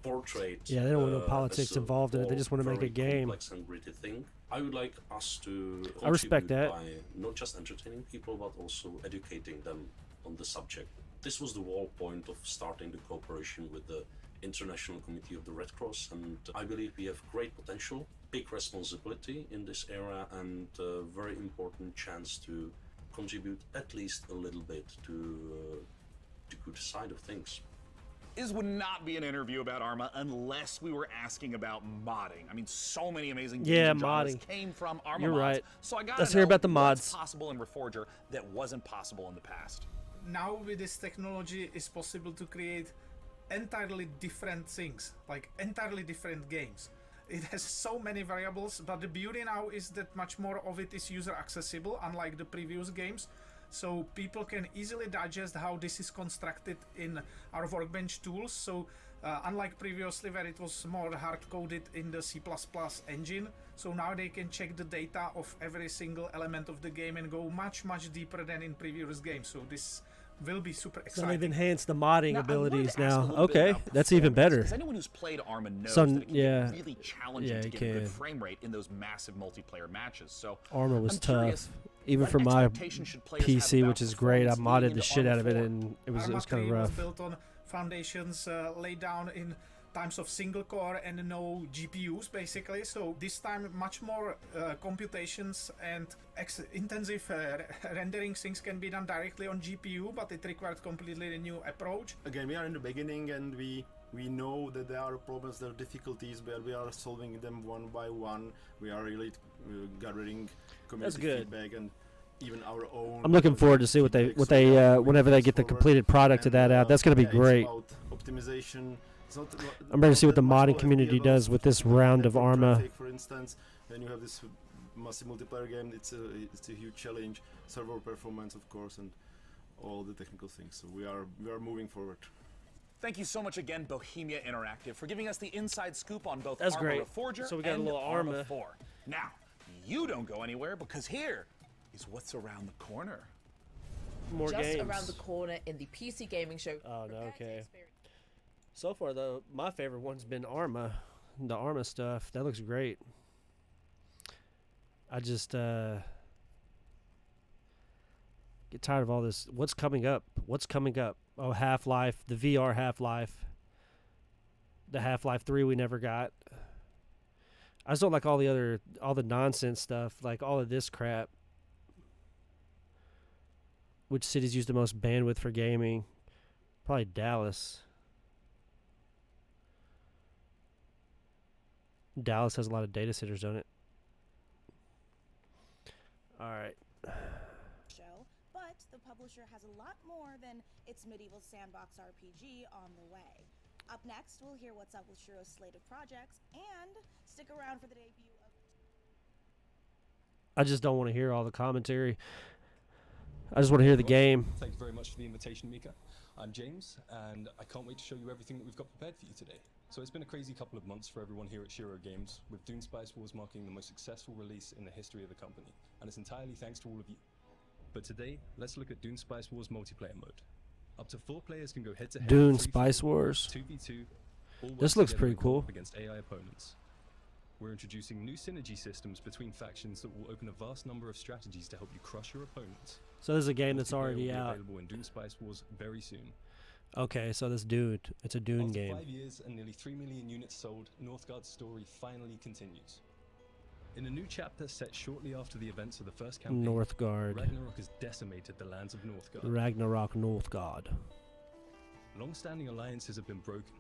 portray it, yeah, they don't want no politics involved in it. They just want to make a game. Complex and gritty thing. I would like us to I respect that. By not just entertaining people, but also educating them on the subject. This was the whole point of starting the cooperation with the International Committee of the Red Cross, and I believe we have great potential, big responsibility in this era, and a very important chance to contribute at least a little bit to the good side of things. This would not be an interview about Arma unless we were asking about modding. I mean, so many amazing games and genres came from Arma You're mods. right. So I gotta Let's know hear about the what's mods. possible in Reforger that wasn't possible in the past. Now with this technology, it's possible to create entirely different things, like entirely different games. It has so many variables, but the beauty now is that much more of it is user accessible, unlike the previous games. So people can easily digest how this is constructed in our Workbench tools. So unlike previously where it was more hard-coded in the C++ engine, so now they can check the data of every single element of the game and go much, much deeper than in previous games. So this will be super exciting. So they've enhanced the modding abilities now. now. Okay, that's even better. Because anyone who's played Arma knows So, that it can yeah. be really challenging to get a good frame rate in those massive multiplayer matches. So Arma was I'm tough, curious, even what for my expectations should players have PC, about which is great. I performance leading modded the into shit Arma out of it, 4? and it was Arma kind of 3 was rough. built on foundations laid down in times of single core and no GPUs basically, so this time much more computations and intensive rendering things can be done directly on GPU, but it required completely a new approach. Again, we are in the beginning, and we know that there are problems, there are difficulties, but we are solving them one by one. We are really gathering community feedback and even our own. I'm looking forward to see what they whenever they get the completed product of that out. That's going to be great. It's about optimization. I'm ready to see what the modding community does with this round of Arma. For instance, when you have this massive multiplayer game, it's a huge challenge. Server performance, of course, and all the technical things. So we are moving forward. Thank you so much again, Bohemia Interactive, for giving us the inside scoop on both That's Arma great. Reforger So we got a and little Arma. 4. Now, you don't go anywhere because here is what's around the corner. More Just games. around the corner in the PC gaming show. Oh, no, okay. So far, though, my favorite one's been Arma. The Arma stuff. That looks great. I just get tired of all this. What's coming up? What's coming up? Oh, Half-Life. The VR Half-Life. The Half-Life 3 we never got. I just don't like all the nonsense stuff. Like all of this crap. Which cities use the most bandwidth for gaming? Probably Dallas. Dallas has a lot of data centers, don't it? All right. Show, but the publisher has a lot more than its medieval sandbox RPG on the way. Up next, we'll hear what's up with Shiro's slate of projects, and stick around for the debut of... I just don't want to hear all the commentary. I just want to hear the game. Thank you very much for the invitation, Mika. I'm James, and I can't wait to show you everything that we've got prepared for you today. So it's been a crazy couple of months for everyone here at Shiro Games, with Dune Spice Wars marking the most successful release in the history of the company, and it's entirely thanks to all of you. But today, let's look at Dune Spice Wars multiplayer mode. Up to 4 players can go head-to-head. Dune Spice Wars. 2v2. All This work looks together pretty in cool. co-op against AI opponents. We're introducing new synergy systems between factions that will open a vast number of strategies to help you crush your opponents. So this is a game that's Multiplayer will already be out. available in Dune Spice Wars very soon. Okay, so this Dune. It's a Dune After game. 5 years and nearly 3 million units sold, Northgard's story finally continues. In a new chapter set shortly after the events of the first campaign, Northgard. Ragnarok has decimated the lands of Northgard. Ragnarok Northgard. Long-standing alliances have been broken.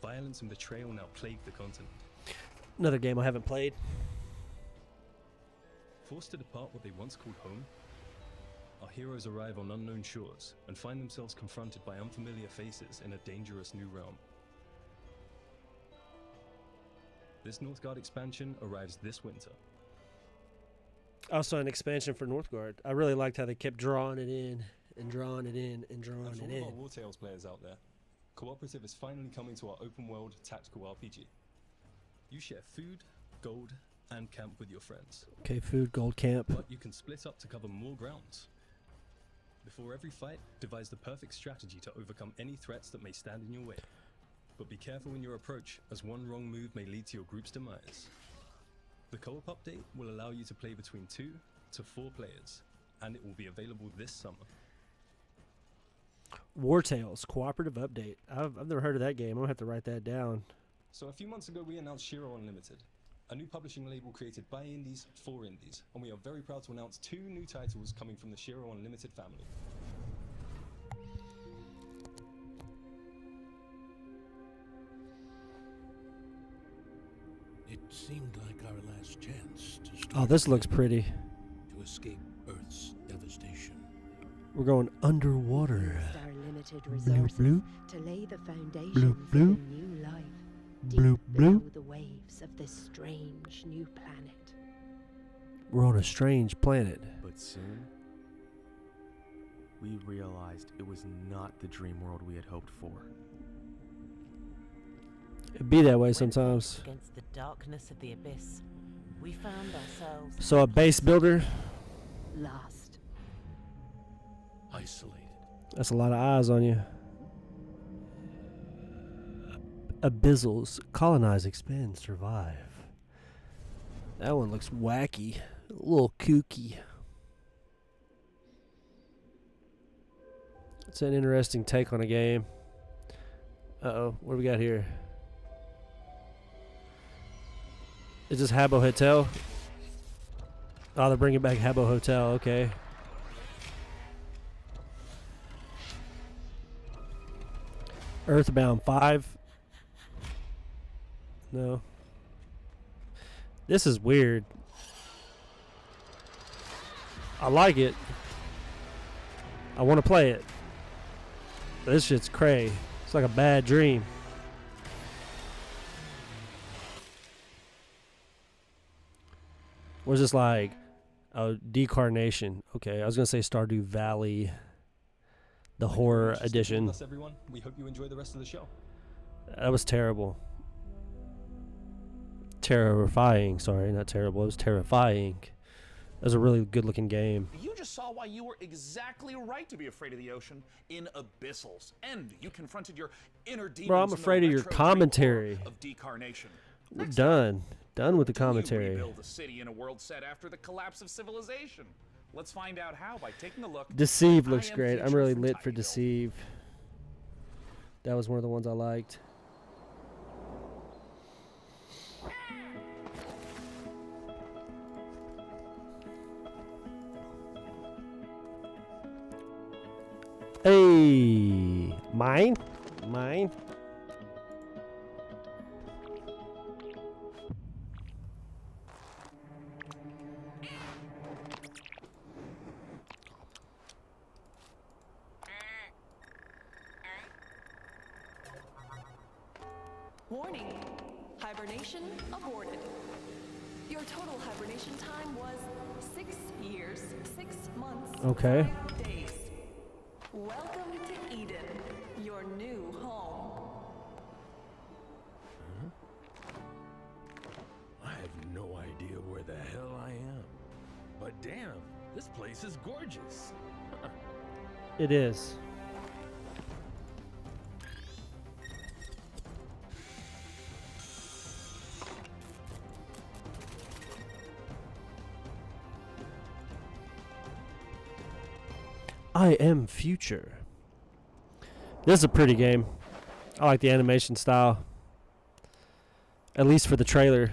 Violence and betrayal now plague the continent. Another game I haven't played. Forced to depart what they once called home, our heroes arrive on unknown shores and find themselves confronted by unfamiliar faces in a dangerous new realm. This Northgard expansion arrives this winter. Also an expansion for Northgard. I really liked how they kept drawing it in and drawing it in and drawing And for it all of in. our War Tales players out there, Cooperative is finally coming to our open world tactical RPG. You share food, gold, and camp with your friends. Okay, food, gold camp. But you can split up to cover more grounds. Before every fight, devise the perfect strategy to overcome any threats that may stand in your way. But be careful in your approach, as one wrong move may lead to your group's demise. The co-op update will allow you to play between 2 to 4 players, and it will be available this summer. War Tales cooperative update. I've never heard of that game. I'm gonna have to write that down. So a few months ago we announced Shiro Unlimited, a new publishing label created by indies for indies, and we are very proud to announce 2 new titles coming from the Shiro Unlimited family. It seemed like our last chance to Oh, this looks pretty. to escape Earth's devastation. We're going underwater. Our limited Bloop, resources bloop. to lay the foundations Bloop, of bloop. a new life Bloop, deep below bloop. the waves of this strange new planet. We're on a strange planet. But soon, we realized it was not the dream world we had hoped for. It'd be that way sometimes. Against the darkness of the abyss, we found ourselves So a base builder, lost. Isolated. that's a lot of eyes on you. Abyssals. Colonize, expand, survive. That one looks wacky. A little kooky. It's an interesting take on a game. Uh-oh. What do we got here? Is this Habbo Hotel? Oh, they're bringing back Habbo Hotel. Okay. Earthbound 5. No. This is weird. I like it. I want to play it. This shit's cray. It's like a bad dream. Was this like a Decarnation? Okay, I was gonna say Stardew Valley. the horror edition. That's everyone. We hope you enjoy the rest of the show. That was terrible. Terrifying. Sorry, not terrible. It was terrifying. It was a really good-looking game. You just saw why you were exactly right to be afraid of the ocean in Abyssals, and you confronted your inner demons. Bro, I'm afraid of your commentary. Of decarnation. We're done with the commentary. Rebuild a city in a world set after the collapse of civilization. Let's find out how by taking a look. Deceive looks great. I'm really lit for Deceive. That was one of the ones I liked. Hey, mine. Warning, hibernation aborted. Your total hibernation time was 6 years, 6 months, Okay. 5 days. Welcome to Eden, your new home. I have no idea where the hell I am. But damn, this place is gorgeous. It is. I Am Future. This is a pretty game. I like the animation style. At least for the trailer.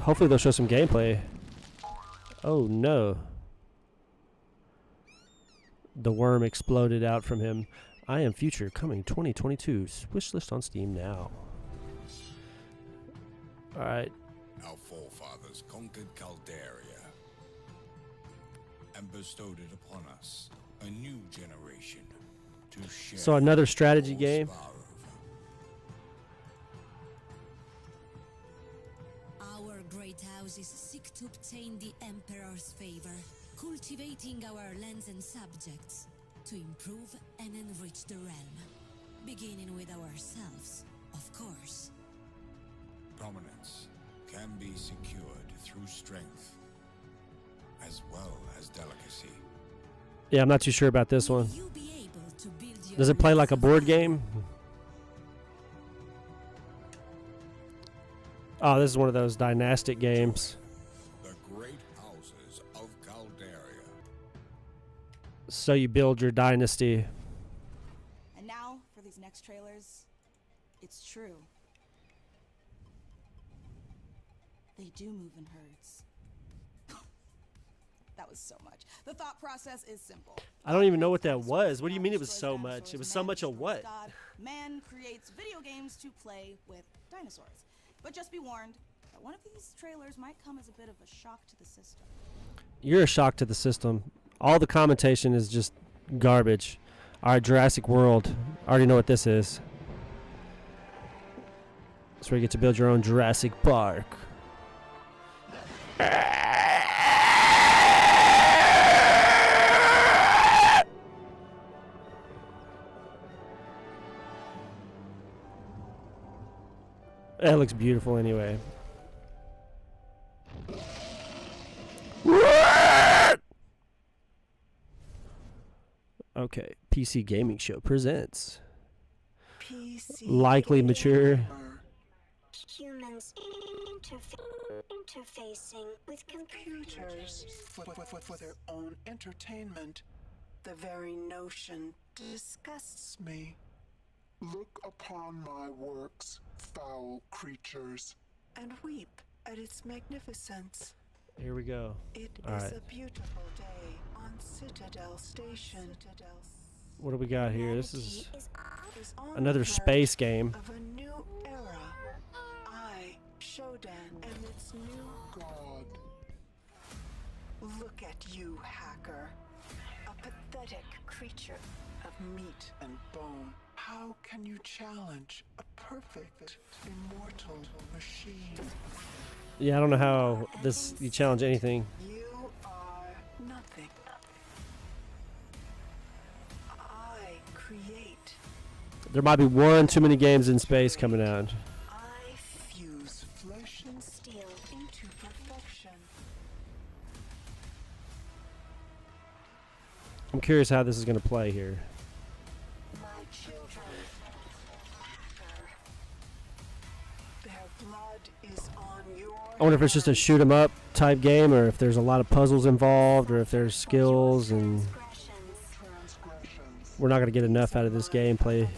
Hopefully they'll show some gameplay. Oh no. The worm exploded out from him. I Am Future coming 2022. Wish list on Steam now. Alright. Our forefathers conquered Calderia and bestowed it upon us, a new generation, to share. So another strategy game. Our great houses seek to obtain the Emperor's favor, cultivating our lands and subjects to improve and enrich the realm, beginning with ourselves, of course. Prominence can be secured through strength as well as delicacy. Yeah, I'm not too sure about this one. Does it play like a board game? Oh, this is one of those dynastic games. The great houses of Calderia. So you build your dynasty. And now, for these next trailers, it's true. They do move in herds. That was so much. The thought process is simple. I don't even know what that was. What do you mean it was so much? It was so much of what? God, man creates video games to play with dinosaurs. But just be warned that one of these trailers might come as a bit of a shock to the system. You're a shock to the system. All the commentation is just garbage. Alright, Jurassic World. I already know what this is. That's where you get to build your own Jurassic Park. That looks beautiful anyway. Okay, PC Gaming Show presents Likely Mature. Humans interfacing with computers for their own entertainment. The very notion disgusts me. Look upon my works, foul creatures, and weep at its magnificence. Here we go. It All is right. a beautiful day on Citadel Station. What do we got here? This is Is on another the space verge game. Of a new era. I, Shodan, and its new god. Look at you, hacker. A pathetic creature of meat and bone. How can you challenge a perfect, immortal machine? Yeah, I don't know how you challenge anything. You are nothing. There might be one too many games in space coming out. I fuse flesh and steel into perfection. I'm curious how this is going to play here. My children, their blood is on your I wonder if it's just a shoot 'em up type game, or if there's a lot of puzzles involved, or if there's skills, and we're not going to get enough out of this gameplay.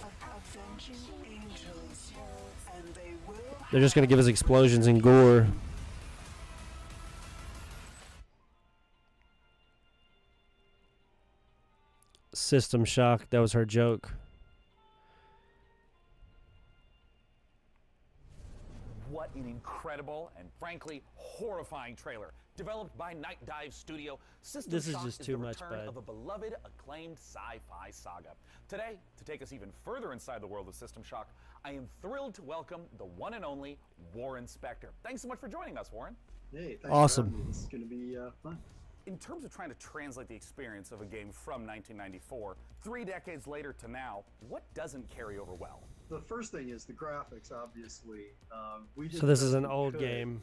They're just going to give us explosions and gore. System Shock, that was her joke. What an incredible and frankly horrifying trailer. Developed by Night Dive Studio, System This is Shock just is too the much, return bud. of a beloved, acclaimed sci-fi saga. Today, to take us even further inside the world of System Shock, I am thrilled to welcome the one and only Warren Spector. Thanks so much for joining us, Warren. Hey, thanks Awesome. for having me. This is going to be fun. In terms of trying to translate the experience of a game from 1994, 3 decades later to now, what doesn't carry over well? The first thing is the graphics, obviously. We did So this the is best an we old could, game.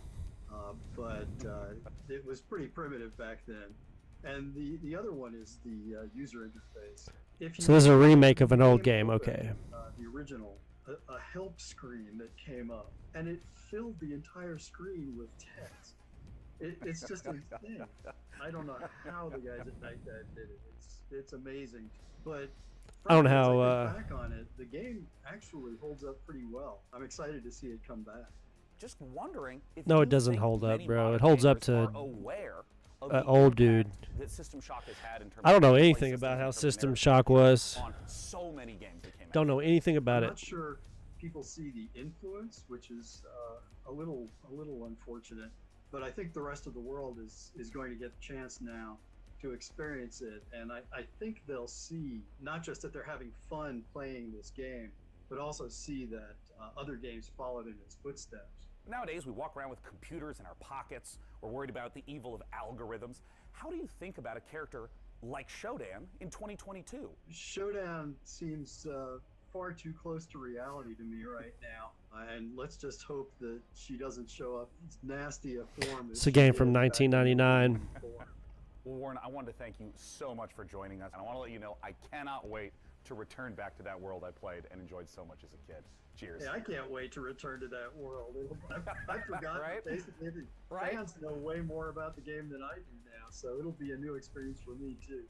but it was pretty primitive back then. And the other one is the user interface. If you So this is a remake of an old came game, up with, okay. The original, a help screen that came up, and it filled the entire screen with text. It's just insane. I don't know how the guys at Night Dive did it. It's amazing. But I don't know frankly, how, as I think back on it, the game actually holds up pretty well. I'm excited to see it come back. Just wondering if No, you it doesn't think hold up, many bro. modern It holds up gamers to are aware of an the old dude. impact that System Shock has had in terms I don't of know gameplay anything systems about and how in terms of System narrative Shock was. on so many games that came out. Don't know anything about I'm it. not sure people see the influence, which is a little unfortunate. But I think the rest of the world is going to get the chance now to experience it, and I think they'll see not just that they're having fun playing this game, but also see that other games followed in its footsteps. Nowadays, we walk around with computers in our pockets. We're worried about the evil of algorithms. How do you think about a character like Shodan in 2022? Shodan seems far too close to reality to me right now, and let's just hope that she doesn't show up as nasty a form. It's a game from 1999. Well, Warren, I wanted to thank you so much for joining us, and I want to let you know I cannot wait to return back to that world I played and enjoyed so much as a kid. Cheers. Yeah, I can't wait to return to that world. I forgot Right? basically fans know way more about the game than I do now, so it'll be a new experience for me too.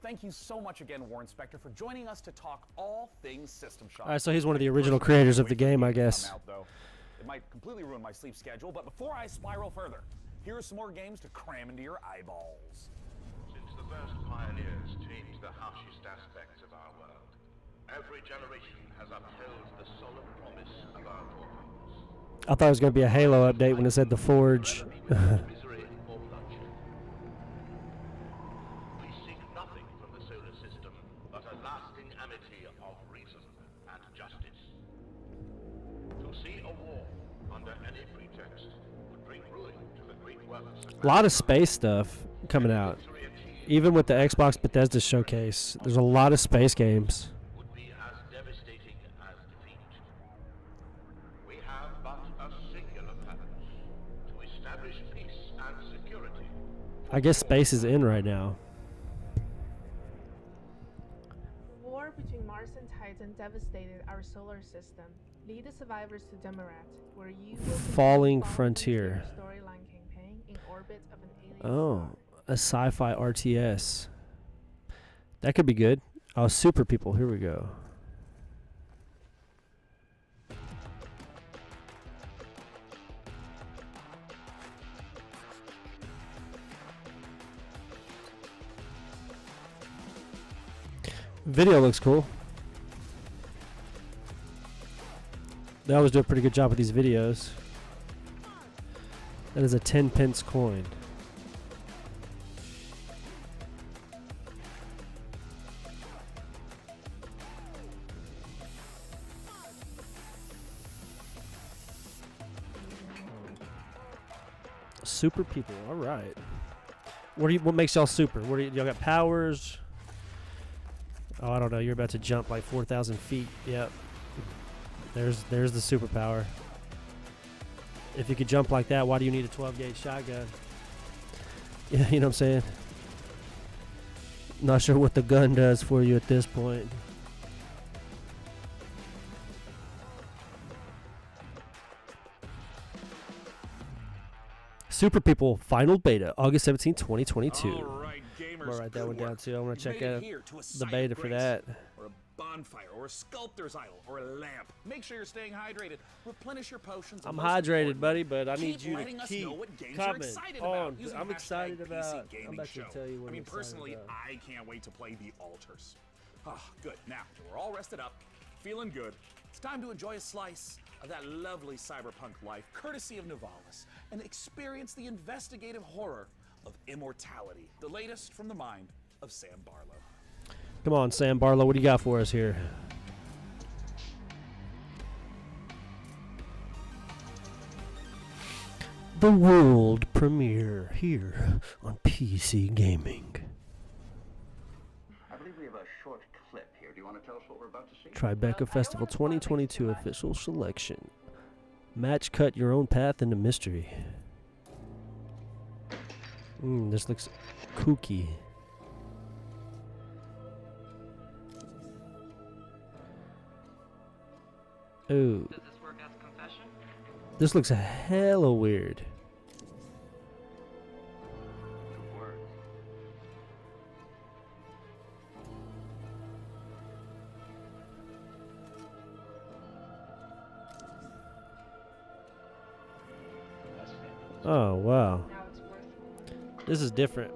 Thank you so much again, Warren Spector, for joining us to talk all things System Shock. All right, so he's one of the original creators of the game, I guess. Out, though. It might completely ruin my sleep schedule, but before I spiral further, here are some more games to cram into your eyeballs. Since the first pioneers changed the harshest aspects of our world, every generation has upheld the solemn promise of our forefathers. I thought it was going to be a Halo update when it said The Forge. Misery or bloodshed. We seek nothing from the solar system but a lasting amity of reason and justice. To see a war under any pretext would bring ruin to the great works. A lot of space stuff coming out. Even with the Xbox Bethesda showcase, there's a lot of space games. Would be as devastating as defeat. We have but a singular purpose: to establish peace and security. I guess space is in right now. The war between Mars and Titan devastated our solar system. Lead the survivors to Demarat, where you will Falling Frontier. storyline campaign in orbit of an alien Oh, a sci-fi RTS. That could be good. Oh, Super People. Here we go. Video looks cool. They always do a pretty good job with these videos. That is a 10-pence coin. Super People. All right. What makes y'all super? Y'all got powers? Oh, I don't know. You're about to jump like 4,000 feet. Yep. There's the superpower. If you could jump like that, why do you need a 12-gauge shotgun? Yeah, you know what I'm saying? Not sure what the gun does for you at this point. Super People Final Beta, August 17, 2022. All right, gamers, I'm gonna write that good one down work. too. I'm gonna You've check made it out here to a the site beta of for grace, that. or a bonfire, or a sculptor's idol, or a lamp. Make sure you're staying hydrated. Replenish your potions. and I'm most hydrated, importantly, buddy, but I need keep you letting to us keep know what games you're coming excited on. about using I'm excited hashtag about. PC I'm Gaming about to Show. tell you what I mean, I'm excited personally, about. I can't wait to play The Altars. Ah, good. Now that we're all rested up, feeling good, it's time to enjoy a slice of that lovely cyberpunk life, courtesy of Nivalis, and experience the investigative horror of immortality. The latest from the mind of Sam Barlow. Come on, Sam Barlow, what do you got for us here? The world premiere here on PC Gaming. I believe we have a short clip here. Do you want to tell us what we're about to see? Tribeca Festival 2022 official selection. Match cut your own path into mystery. This looks kooky. Oh. Does this work as confession? This looks hella weird. Oh, wow. This is different.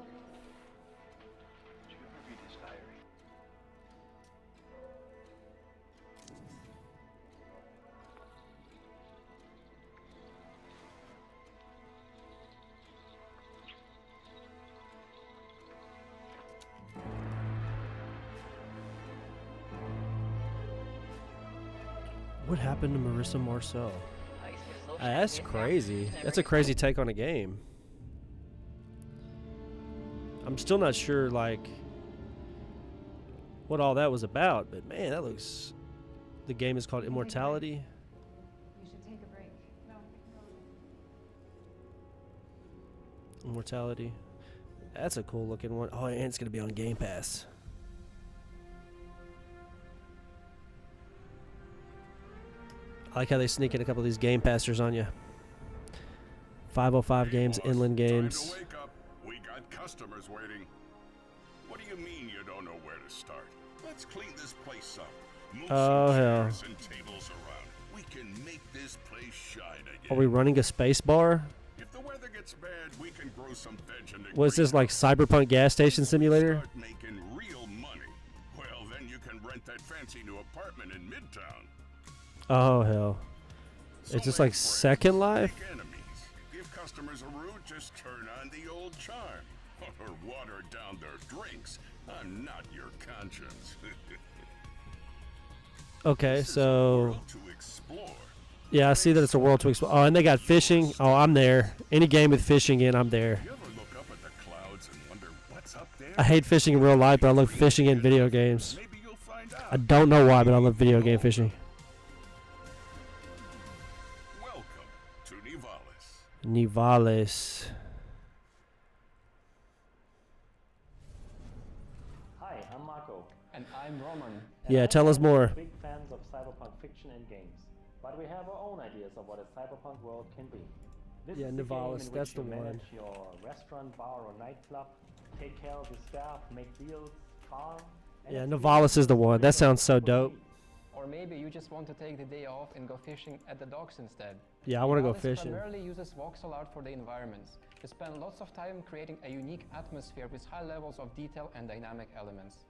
What happened to Marissa Marcel? That's crazy. That's a crazy take on a game. I'm still not sure, like, what all that was about, but man, that looks... The game is called Immortality. You should take a break. No. Immortality. That's a cool looking one. Oh, and it's going to be on Game Pass. I like how they sneak in a couple of these Game Passers on you. 505 Games, Inland Games. Wake up. We got customers waiting. What do you mean you don't know where to start? Let's clean this place up. Move Oh, some hell. chairs and tables around. We can make this place shine again. Are we running a space bar? If the weather gets bad, we can grow some veg in the What is this, like Cyberpunk gas station simulator? Start making real money. Well, then you can rent that fancy new apartment in Midtown. Oh, hell. It's just like Second Life? Enemies. Give customers a route, just turn on the old charm. Or water down their drinks. I'm not your conscience. Okay, so... Yeah, I see that it's a world to explore. Oh, and they got fishing. Oh, I'm there. Any game with fishing in, I'm there. I hate fishing in real life, but I love fishing in video games. I don't know why, but I love video game fishing. Welcome to Nivalis. Nivalis. Hi, I'm Marco. And I'm Roman. Yeah, tell us more. Big fans of cyberpunk fiction and games, but we have our own ideas of what a cyberpunk world can be. This Yeah, is the Nivalis, game in that's which you the one. manage your restaurant, bar, or nightclub, take care of your staff, make deals, farm. and Yeah, experience Nivalis is the one. That sounds so dope. Or maybe you just want to take the day off and go fishing at the docks instead. Yeah, I wanna go Nivalis fishing. primarily uses voxel art for the environments. We spend lots of time creating a unique atmosphere with high levels of detail and dynamic elements.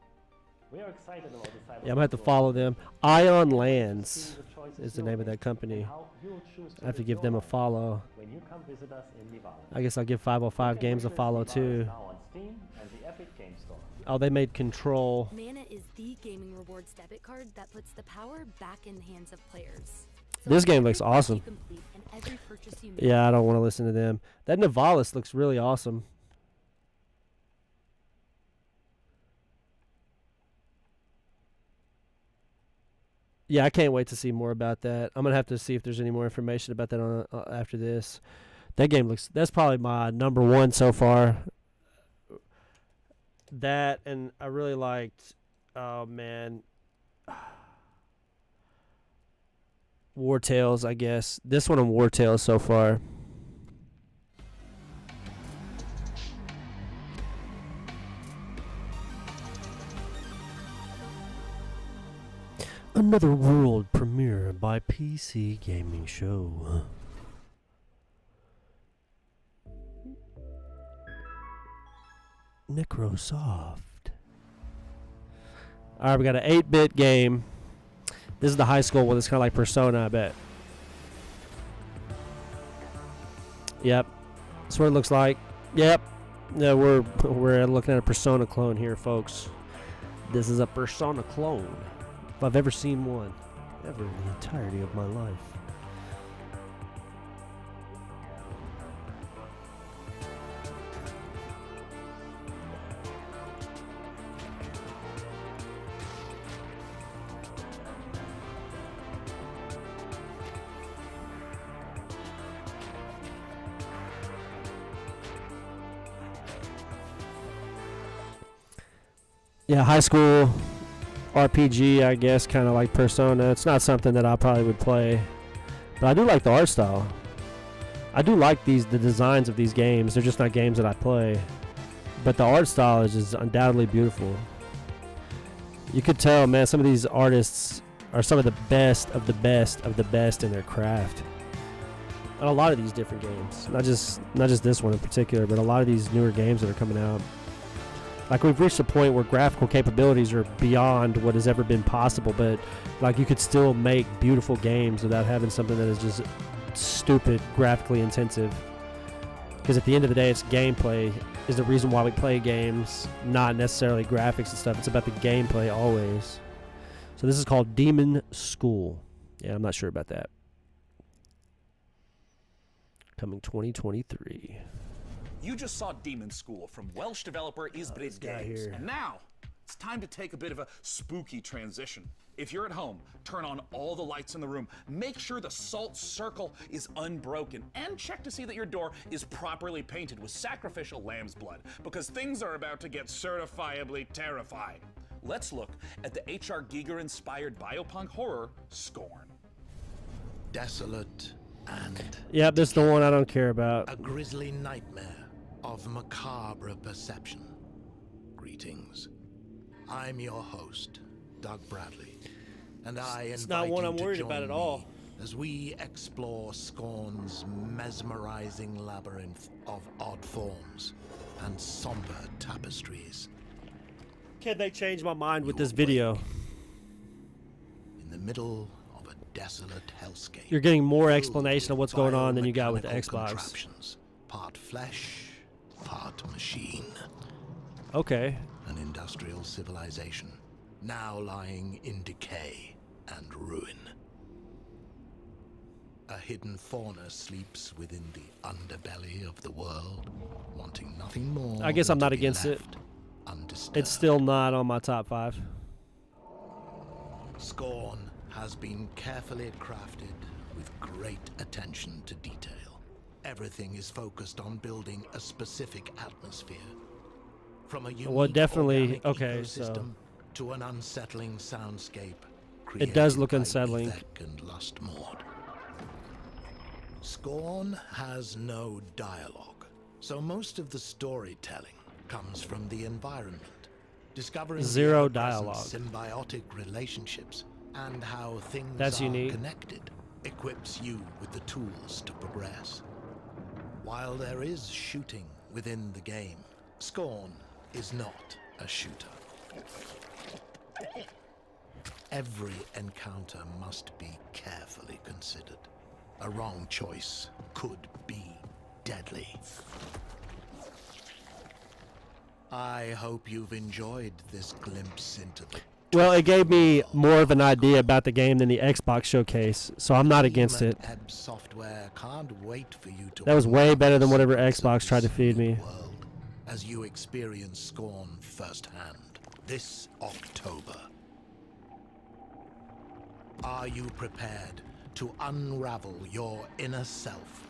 We are excited about the cyberpunk Yeah, I'm gonna have to world. follow them. Ion Lands is the name of that company. How you'll choose I have to live give your them a life follow. when you come visit us in Nivalis. I guess I'll give 505 Games a follow too. Now on Steam and the Epic Game Store. Oh, they made Control. Mana is the gaming rewards debit card that puts the power back in the hands of players. So This game every looks quest you awesome. complete and every purchase you make- Yeah, I don't want to listen to them. That Nivalis looks really awesome. Yeah, I can't wait to see more about that. I'm gonna have to see if there's any more information about that on after this. That game looks. That's probably my number one so far. That, and I really liked. Oh man, War Tales. I guess this one on War Tales so far. Another world premiere by PC Gaming Show. Necrosoft. Alright, we got an 8-bit game. This is the high school one. It's kind of like Persona, I bet. Yep. That's what it looks like. Yep. Yeah, we're looking at a Persona clone here, folks. This is a Persona clone. If I've ever seen one, ever in the entirety of my life. Yeah, high school RPG, I guess, kind of like Persona. It's not something that I probably would play, but I do like the art style. I do like the designs of these games. They're just not games that I play, but the art style is just undoubtedly beautiful. You could tell, man, some of these artists are some of the best of the best of the best in their craft. And a lot of these different games, not just this one in particular, but a lot of these newer games that are coming out. Like, we've reached a point where graphical capabilities are beyond what has ever been possible, but like, you could still make beautiful games without having something that is just stupid graphically intensive. Because at the end of the day, it's gameplay is the reason why we play games, not necessarily graphics and stuff. It's about the gameplay always. So this is called Demon School. Yeah, I'm not sure about that. Coming 2023. You just saw Demon School from Welsh developer Ysbryd Games. And now, it's time to take a bit of a spooky transition. If you're at home, turn on all the lights in the room, make sure the salt circle is unbroken, and check to see that your door is properly painted with sacrificial lamb's blood, because things are about to get certifiably terrifying. Let's look at the H.R. Giger-inspired biopunk horror, Scorn. Desolate and... Yep, this is the one I don't care about. A grisly nightmare of macabre perception. Greetings. I'm your host, Doug Bradley, and I it's not one I'm worried about at all. As we explore Scorn's mesmerizing labyrinth of odd forms and somber tapestries. Can they change my mind with this video? In the middle of a desolate hellscape. You're getting more explanation of what's going on than you got with the Xbox. Part flesh, part machine. Okay. An industrial civilization, now lying in decay and ruin. A hidden fauna sleeps within the underbelly of the world, wanting nothing more. I guess I'm not against it. It's still not on my top 5. Scorn has been carefully crafted with great attention to detail. Everything is focused on building a specific atmosphere. From a unique definitely okay. ecosystem So to an unsettling soundscape. It does look unsettling. And Lustmord. Scorn has no dialogue, so most of the storytelling comes from the environment. Discovering zero the dialogue, symbiotic relationships, and how things That's are unique. connected equips you with the tools to progress. While there is shooting within the game, Scorn is not a shooter. Every encounter must be carefully considered. A wrong choice could be deadly. I hope you've enjoyed this glimpse into the... Well, it gave me more of an idea about the game than the Xbox showcase, so I'm not against it. Ebb Software can't wait for you to... That was way better than whatever Xbox tried to feed me. As you experience Scorn firsthand this October. Are you prepared to unravel your inner self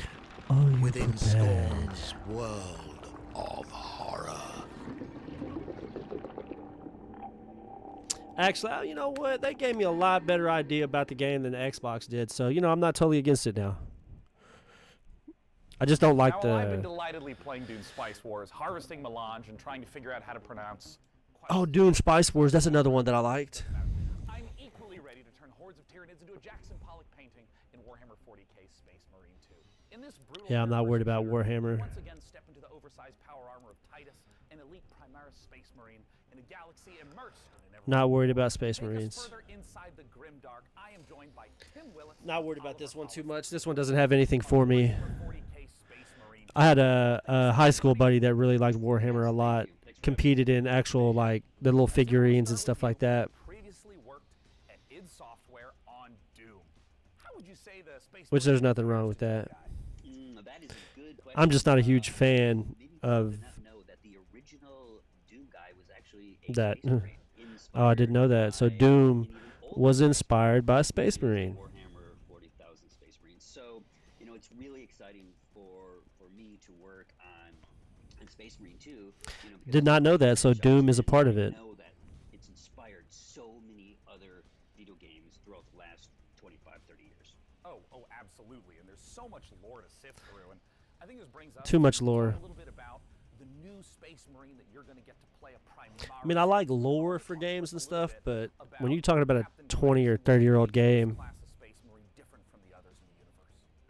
Are you within prepared? Scorn's world of horror? Actually, you know what? They gave me a lot better idea about the game than the Xbox did. So, you know, I'm not totally against it now. I just don't like Now, I've been the... delightedly playing Dune Spice Wars, harvesting melange, and trying to figure out how to pronounce. Oh, Dune Spice Wars. That's another one that I liked. I'm equally ready to turn hordes of Tyranids into a Jackson Pollock painting in Warhammer 40k Space Marine 2. In this brutal Yeah, I'm not worried about Warhammer. once again step into the oversized power armor of Titus, an elite Primaris Space Marine in a galaxy immersed in an Not worried about Space Take us Marines. further inside the grimdark. I am joined by Tim Willis. Not worried about this one too much. This one doesn't have anything for me. I had a high school buddy that really liked Warhammer a lot. Competed in actual, like, the little figurines and stuff like that. Previously worked at id Software on Doom. How would you say the Space Which there's nothing wrong with that. That is a good question. I'm just not a huge fan of know that the original Doom guy was actually a that. Space Marine Oh, I didn't know that. So Doom was inspired by Space Marine. Warhammer 40,000 Space Marines. So, you know, it's really exciting for me to work on Space Marine 2. You know, because Did not know that, so Doom is a part of it. I know that it's inspired so many other video games throughout the last 25, 30 years. Oh, absolutely. And there's so much lore to sift through. And I think this brings up Too much lore. a little bit about the new Space Marine that you're going to get to play a Primaris. I mean, I like lore for games and stuff, but when you're talking about a 20 or 30-year-old game,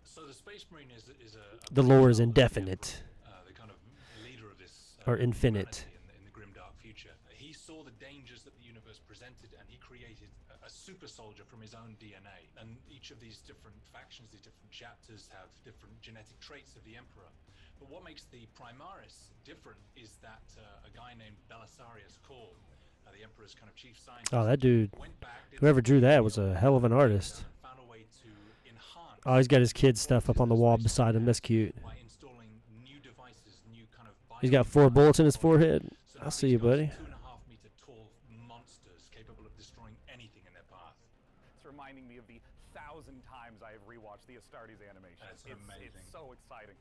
So the Space Marine is a the lore is indefinite the kind of leader of this or infinite. in the grimdark future. He saw the dangers that the universe presented, and he created a super soldier from his own DNA. And each of these different factions, these different chapters, have different genetic traits of the Emperor. But what makes the Primaris different is that a guy named Belisarius Cawl, the Emperor's kind of chief scientist, Oh, that dude, went back, did whoever some drew that digging was on a it, hell of an artist. found a way to enhance Oh, he's got his kid stuff up on the wall beside him. That's cute. by installing new devices, new kind of He's got 4 bullets in his forehead. I'll see you, buddy. 2.5-meter tall monsters capable of destroying anything in their path. It's reminding me of the 1,000 times I have rewatched the Astartes animation. That's amazing. It's so exciting.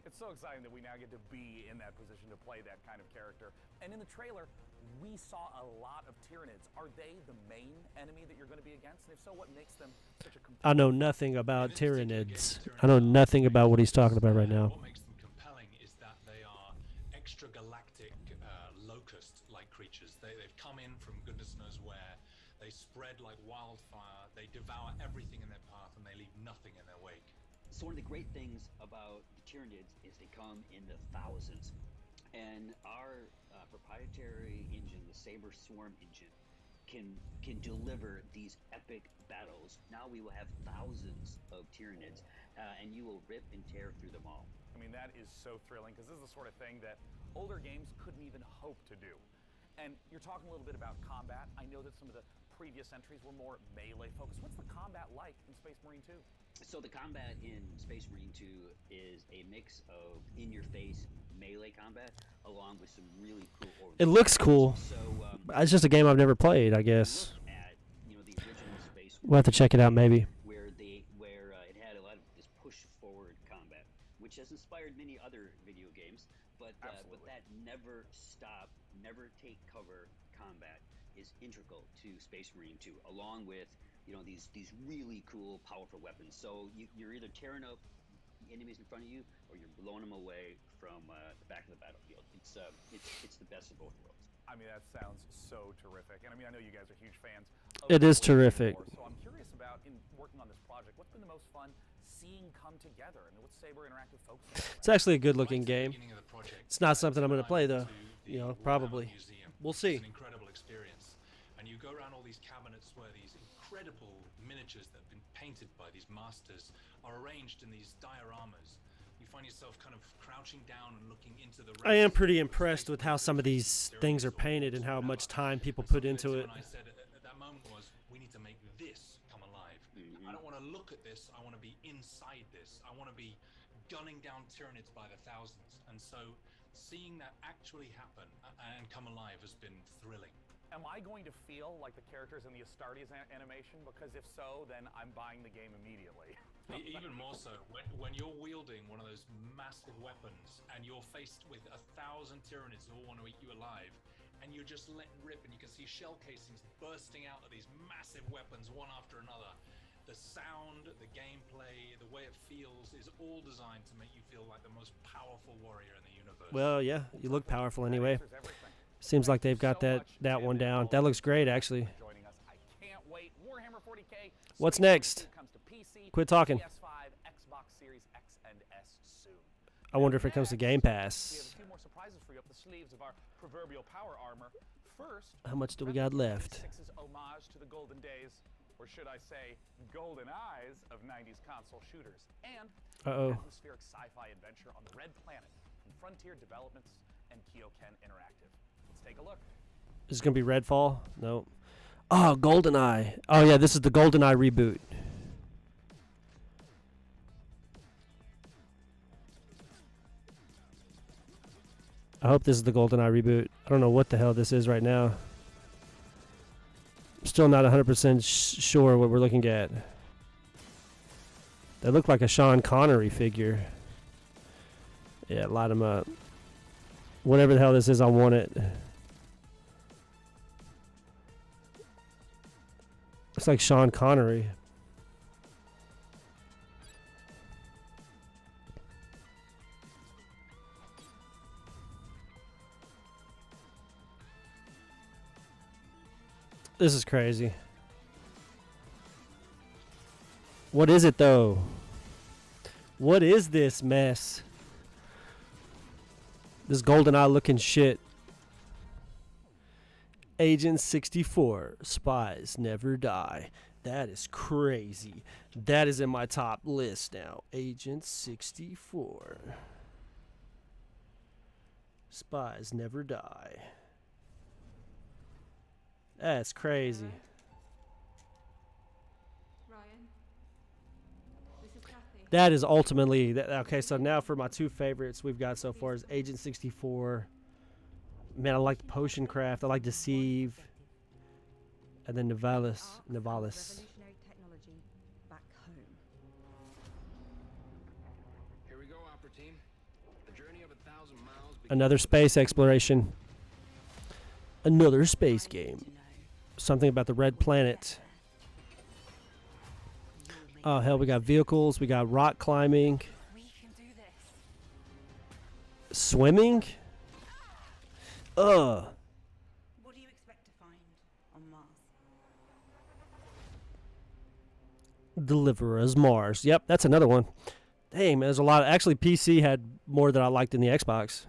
It's so exciting that we now get to be in that position to play that kind of character. And in the trailer, we saw a lot of Tyranids. Are they the main enemy that you're going to be against? And if so, what makes them such a I know nothing about Tyranids. I know nothing about what he's talking about right now. What makes them compelling is that they are extragalactic locust-like creatures. They've come in from goodness knows where. They spread like wildfire. They devour everything in their path, and they leave nothing in their wake. So one of the great things about the Tyranids is they come in the thousands. And our proprietary engine, the Saber Swarm engine, can deliver these epic battles. Now we will have thousands of Tyranids, and you will rip and tear through them all. I mean, that is so thrilling because this is the sort of thing that older games couldn't even hope to do. And you're talking a little bit about combat. I know that some of the previous entries were more melee focused. What's the combat like in Space Marine 2? So the combat in Space Marine 2 is a mix of in-your-face melee combat along with some really cool It looks cool. So, It's just a game I've never played, I guess. at, you know, the original Space We'll have to check it out, maybe. where it had a lot of this push-forward combat, which has inspired many other video games, but that never stop, never take cover combat is integral to Space Marine 2, along with, you know, these really cool, powerful weapons. So you're either tearing up enemies in front of you, or you're blowing them away from the back of the battlefield. It's the best of both worlds. I mean, that sounds so terrific. And I mean, I know you guys are huge fans. It is terrific. So I'm curious about, in working on this project, what's been the most fun seeing come together? And what's Saber Interactive focusing on? It's actually a good-looking game. It's not something I'm going to play, though. You know, probably. We'll see. It's an incredible experience. And you go around all these cabinets where these incredible miniatures that have been painted by these masters are arranged in these dioramas. You find yourself kind of crouching down and looking into the I am pretty impressed with how some of these things are painted and how much time people put into it. What I said at that moment was, we need to make this come alive. I don't want to look at this, I want to be inside this. I want to be gunning down Tyranids by the thousands. And so seeing that actually happen and come alive has been thrilling. Am I going to feel like the characters in the Astartes animation? Because if so, then I'm buying the game immediately. Even more so, when you're wielding one of those massive weapons and you're faced with 1,000 Tyranids who all want to eat you alive, and you're just letting rip, and you can see shell casings bursting out of these massive weapons one after another. The sound, the gameplay, the way it feels is all designed to make you feel like the most powerful warrior in the universe. Well, yeah, you look powerful anyway. Seems like they've got that one down. That looks great, actually. What's next? Quit talking. I wonder if it comes to Game Pass. How much do we got left? Or should I say, golden eyes of 90s console shooters, and atmospheric sci-fi adventure on the Red Planet from Frontier Developments and Kyoken Interactive. Let's take a look. Is it going to be Redfall? No. Oh, GoldenEye. Oh, yeah, this is the GoldenEye reboot. I hope this is the GoldenEye reboot. I don't know what the hell this is right now. Still not 100% sure what we're looking at. They look like a Sean Connery figure. Yeah, light them up. Whatever the hell this is, I want it. Looks like Sean Connery. This is crazy. What is it, though? What is this mess? This GoldenEye looking shit. Agent 64. Spies never die. That is crazy. That is in my top list now. Agent 64. Spies never die. That's crazy. Ryan, this is Kathy. That is ultimately okay. So now for my two favorites we've got so far is Agent 64. Man, I like the Potion Craft. I like Deceive, and then Nivalis. Revolutionary technology back home. Here we go, Opera Team. The journey of 1,000 miles. Another space exploration. Another space game. Something about the Red Planet. Oh, hell, we got vehicles. We got rock climbing. Swimming? What do you expect to find on Mars? Deliverers Mars. Yep, that's another one. Dang, man, there's a lot. Actually, PC had more that I liked in the Xbox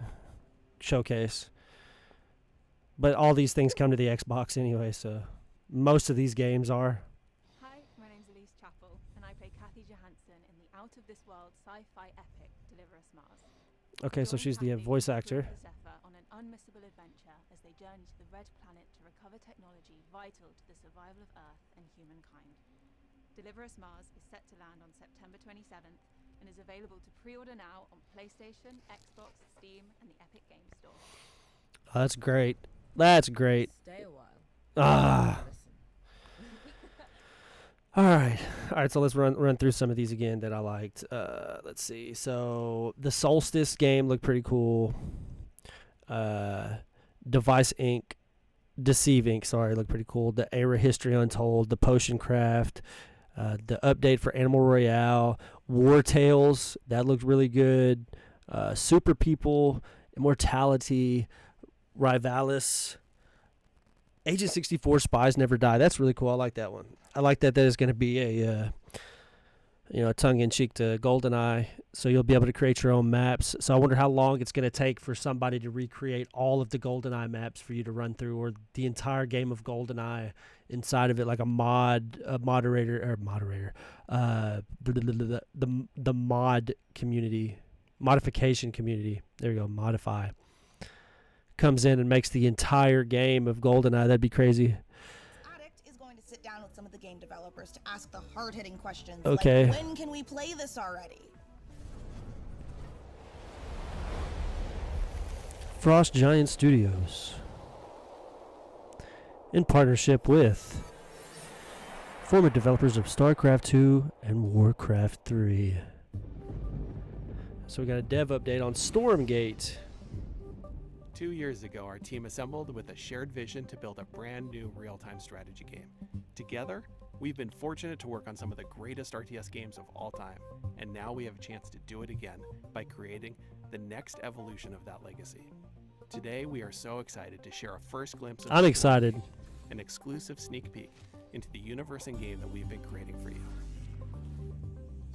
showcase. But all these things come to the Xbox anyway, so most of these games are. Hi, my name's Elise Chappell, and I play Kathy Johansson in the out-of-this-world sci-fi epic Deliver Us Mars. Okay, so she's the voice actor. On an unmissable adventure as they journey to the Red Planet to recover technology vital to the survival of Earth and humankind. Deliver Us Mars is set to land on September 27th and is available to pre-order now on PlayStation, Xbox, Steam, and the Epic Games Store. Oh, that's great. That's great. Stay a while. Ah. All right. So let's run through some of these again that I liked. Let's see. So the Solstice game looked pretty cool. Device Inc. Deceive Inc. Sorry, looked pretty cool. The Era History Untold. The Potion Craft. The update for Animal Royale. War Tales. That looked really good. Super People. Immortality. Rivalis. Agent 64 Spies Never Die. That's really cool. I like that one. I like that is going to be a tongue-in-cheek to GoldenEye, so you'll be able to create your own maps. So I wonder how long it's going to take for somebody to recreate all of the GoldenEye maps for you to run through, or the entire game of GoldenEye inside of it, like the mod community, modification community. There you go, Modify. Comes in and makes the entire game of GoldenEye. That'd be crazy. Addict is going to sit down with some of the game developers to ask the hard-hitting questions. Okay. Like, when can we play this already? Frost Giant Studios. in partnership with former developers of StarCraft 2 and Warcraft 3. So we got a dev update on Stormgate. 2 years ago, our team assembled with a shared vision to build a brand new real-time strategy game. Together, we've been fortunate to work on some of the greatest RTS games of all time, and now we have a chance to do it again by creating the next evolution of that legacy. Today, we are so excited to share a first glimpse of I'm excited. An exclusive sneak peek into the universe and game that we've been creating for you.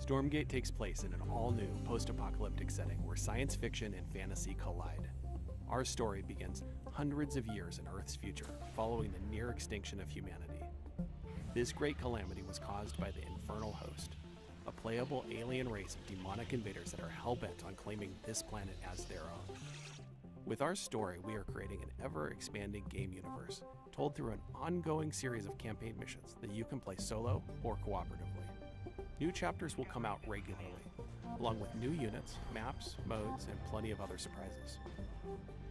Stormgate takes place in an all-new post-apocalyptic setting where science fiction and fantasy collide. Our story begins hundreds of years in Earth's future, following the near extinction of humanity. This great calamity was caused by the Infernal Host, a playable alien race of demonic invaders that are hell-bent on claiming this planet as their own. With our story, we are creating an ever-expanding game universe, told through an ongoing series of campaign missions that you can play solo or cooperatively. New chapters will come out regularly, along with new units, maps, modes, and plenty of other surprises.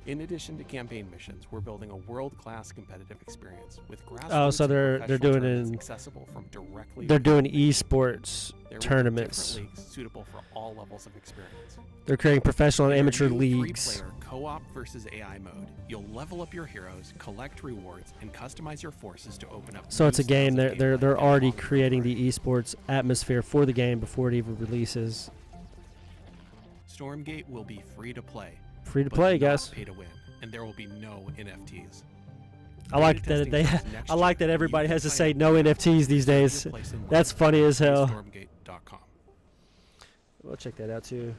In addition to campaign missions, we're building a world-class competitive experience with grassroots. Oh, so they're doing tournaments accessible from directly. They're doing esports there tournaments. Different leagues suitable for all levels of experience. They're creating professional and amateur In our new leagues. Three-player co-op versus AI mode, you'll level up your heroes, collect rewards, and customize your forces to open up. So new it's a game. styles of They're already creating the esports atmosphere for the game before it even releases. Stormgate will be free to play. Free to but play, not guys. Pay to win, and there will be no NFTs. I like that they. I like that everybody has to say no NFTs these days. That's funny as hell. Stormgate.com. We'll check that out too.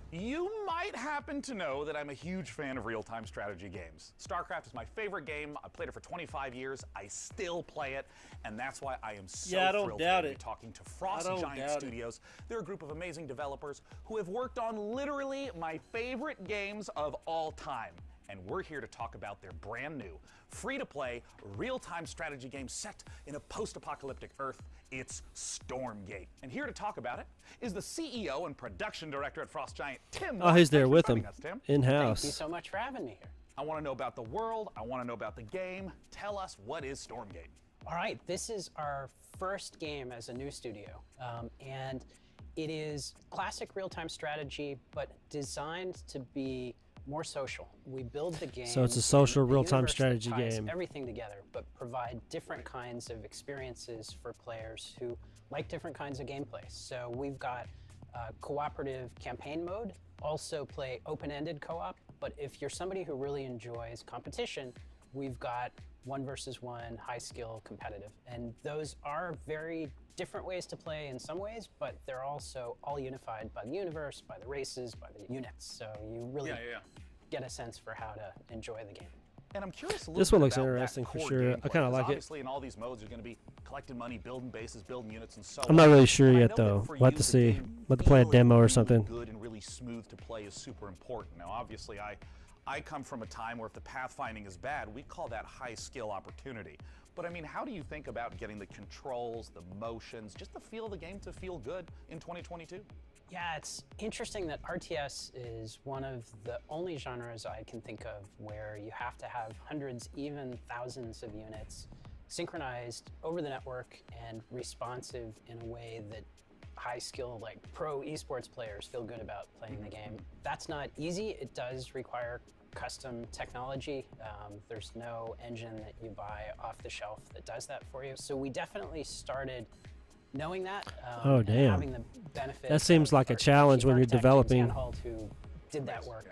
You might happen to know that I'm a huge fan of real-time strategy games. StarCraft is my favorite game. I played it for 25 years. I still play it, and that's why I am so thrilled to be talking to Frost Giant Studios. They're a group of amazing developers who have worked on literally my favorite games of all time. And we're here to talk about their brand new, free-to-play, real-time strategy game set in a post-apocalyptic Earth. It's Stormgate. And here to talk about it is the CEO and production director at Frost Giant, Tim. Oh, he's there Thanks with for him, joining us, Tim. in-house. Thank you so much for having me here. I want to know about the world. I want to know about the game. Tell us, what is Stormgate? All right, this is our first game as a new studio. And it is classic real-time strategy, but designed to be more social. We build the game. So it's a social in a real-time universe that strategy ties game. Everything together, but provide different kinds of experiences for players who like different kinds of gameplay. So we've got cooperative campaign mode, also play open-ended co-op, but if you're somebody who really enjoys competition, we've got 1 versus 1, high skill, competitive. And those are very different ways to play in some ways, but they're also all unified by the universe, by the races, by the units. So you really get a sense for how to enjoy the game. And I'm curious a little This bit one looks about that interesting for core sure. gameplay, I kind of because like it. Obviously, in all these modes, you're going to be collecting money, building bases, building units, and so on. I'm not really sure But I yet know though. that for We'll have you, to the see. game We'll have to play a feeling demo or really something. Good and really smooth to play is super important. Now, obviously, I come from a time where if the pathfinding is bad, we call that high skill opportunity. But I mean, how do you think about getting the controls, the motions, just the feel of the game to feel good in 2022? Yeah, it's interesting that RTS is one of the only genres I can think of where you have to have hundreds, even thousands of units synchronized over the network and responsive in a way that high skill, like pro esports players feel good about playing the game. That's not easy. It does require custom technology. There's no engine that you buy off the shelf that does that for you. So we definitely started knowing that. Oh, and damn. having the benefit That seems of like a our challenge chief when you're architect, James developing. Anhalt, who did that work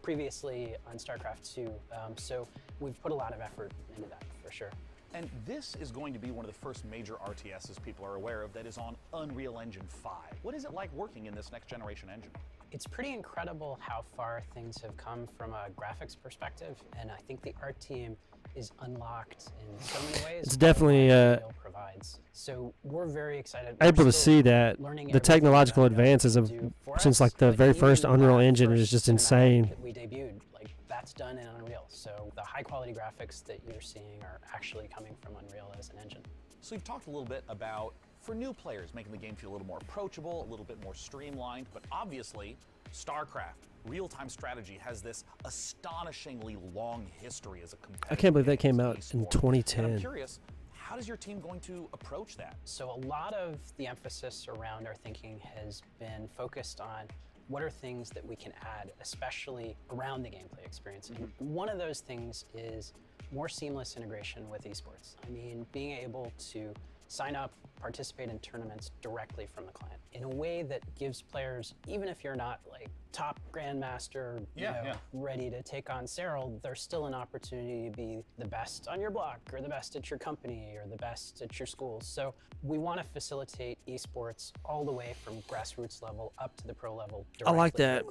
previously on StarCraft 2. So we've put a lot of effort into that for sure. And this is going to be one of the first major RTSs people are aware of that is on Unreal Engine 5. What is it like working in this next generation engine? It's pretty incredible how far things have come from a graphics perspective, and I think the art team is unlocked in so many ways. It's definitely Unreal provides. So we're very excited. able We're to still see that learning the everything technological about advances of do for since us, like the but very even first Unreal that Engine is first just cinematic insane. that we debuted, like that's done in Unreal. So the high quality graphics that you're seeing are actually coming from Unreal as an engine. So you've talked a little bit about, for new players, making the game feel a little more approachable, a little bit more streamlined, but obviously, StarCraft, real-time strategy, has this astonishingly long history as a competitive I can't believe that came game out in esport. 2010. And I'm curious, how is your team going to approach that? So a lot of the emphasis around our thinking has been focused on what are things that we can add, especially around the gameplay experience. And one of those things is more seamless integration with esports. I mean, being able to sign up, participate in tournaments directly from the client in a way that gives players, even if you're not like top grandmaster, ready to take on Cyril, there's still an opportunity to be the best on your block or the best at your company or the best at your school. So we want to facilitate esports all the way from grassroots level up to the pro level. I like that.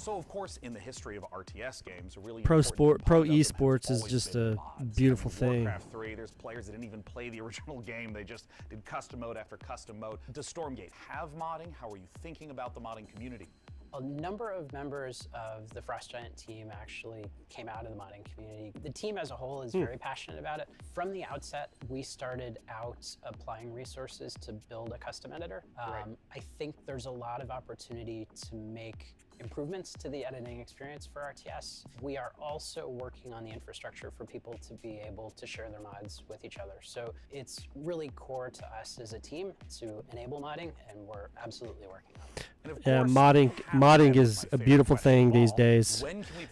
So, of course, in the history of RTS games, a really Pro important esports is just a beautiful thing. Warcraft 3, there's players that didn't even play the original game. They just did custom mode after custom mode. Does Stormgate have modding? How are you thinking about the modding community? A number of members of the Frost Giant team actually came out of the modding community. The team as a whole is very passionate about it. From the outset, we started out applying resources to build a custom editor. I think there's a lot of opportunity to make improvements to the editing experience for RTS. We are also working on the infrastructure for people to be able to share their mods with each other. So it's really core to us as a team to enable modding, and we're absolutely working on it. Yeah, modding is a beautiful thing these days.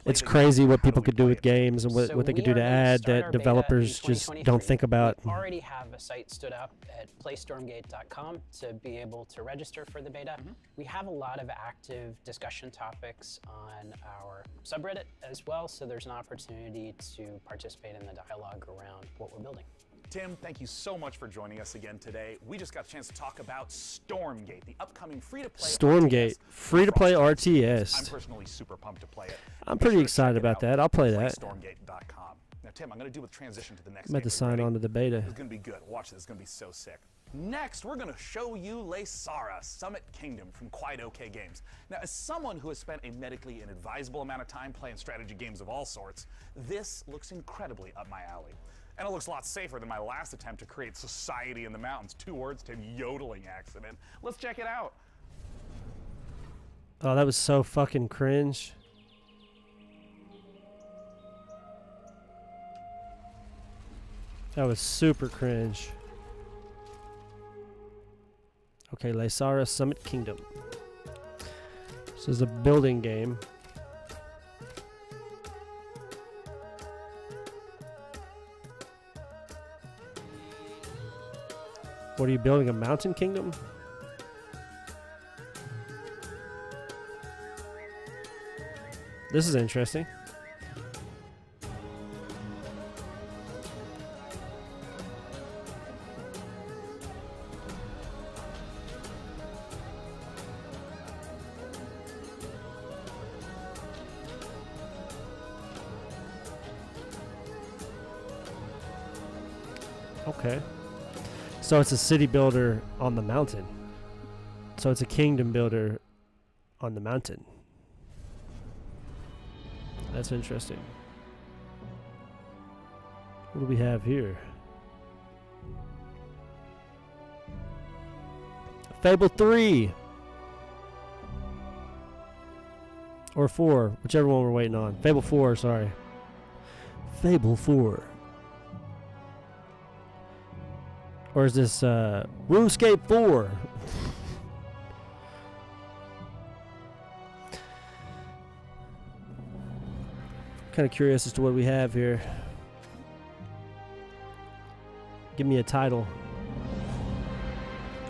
It's crazy what people could do with games and what they could do to add that developers just don't think about. We already have a site stood up at playstormgate.com to be able to register for the beta. We have a lot of active discussion topics on our subreddit as well, so there's an opportunity to participate in the dialogue around what we're building. Tim, thank you so much for joining us again today. We just got a chance to talk about Stormgate, the upcoming free-to-play Stormgate, free-to-play RTS. I'm personally super pumped to play it. I'm pretty excited about that. I'll play that. Stormgate.com. Now, Tim, I'm going to do a transition to the next I'm about to sign on to the beta. It's going to be good. Watch this. It's going to be so sick. Next, we're going to show you Laysara, Summit Kingdom from Quite OK Games. Now, as someone who has spent a medically inadvisable amount of time playing strategy games of all sorts, this looks incredibly up my alley. And it looks a lot safer than my last attempt to create society in the mountains. 2 words to yodeling accident. Let's check it out. Oh, that was so fucking cringe. That was super cringe. Okay, Laysara Summit Kingdom. This is a building game. What are you building, a mountain kingdom? This is interesting. Okay. So it's a city builder on the mountain. So it's a kingdom builder on the mountain. That's interesting. What do we have here? Fable 3! Or 4, whichever one we're waiting on. Fable 4, sorry. Fable 4. Or is this RuneScape 4? Kind of curious as to what we have here. Give me a title.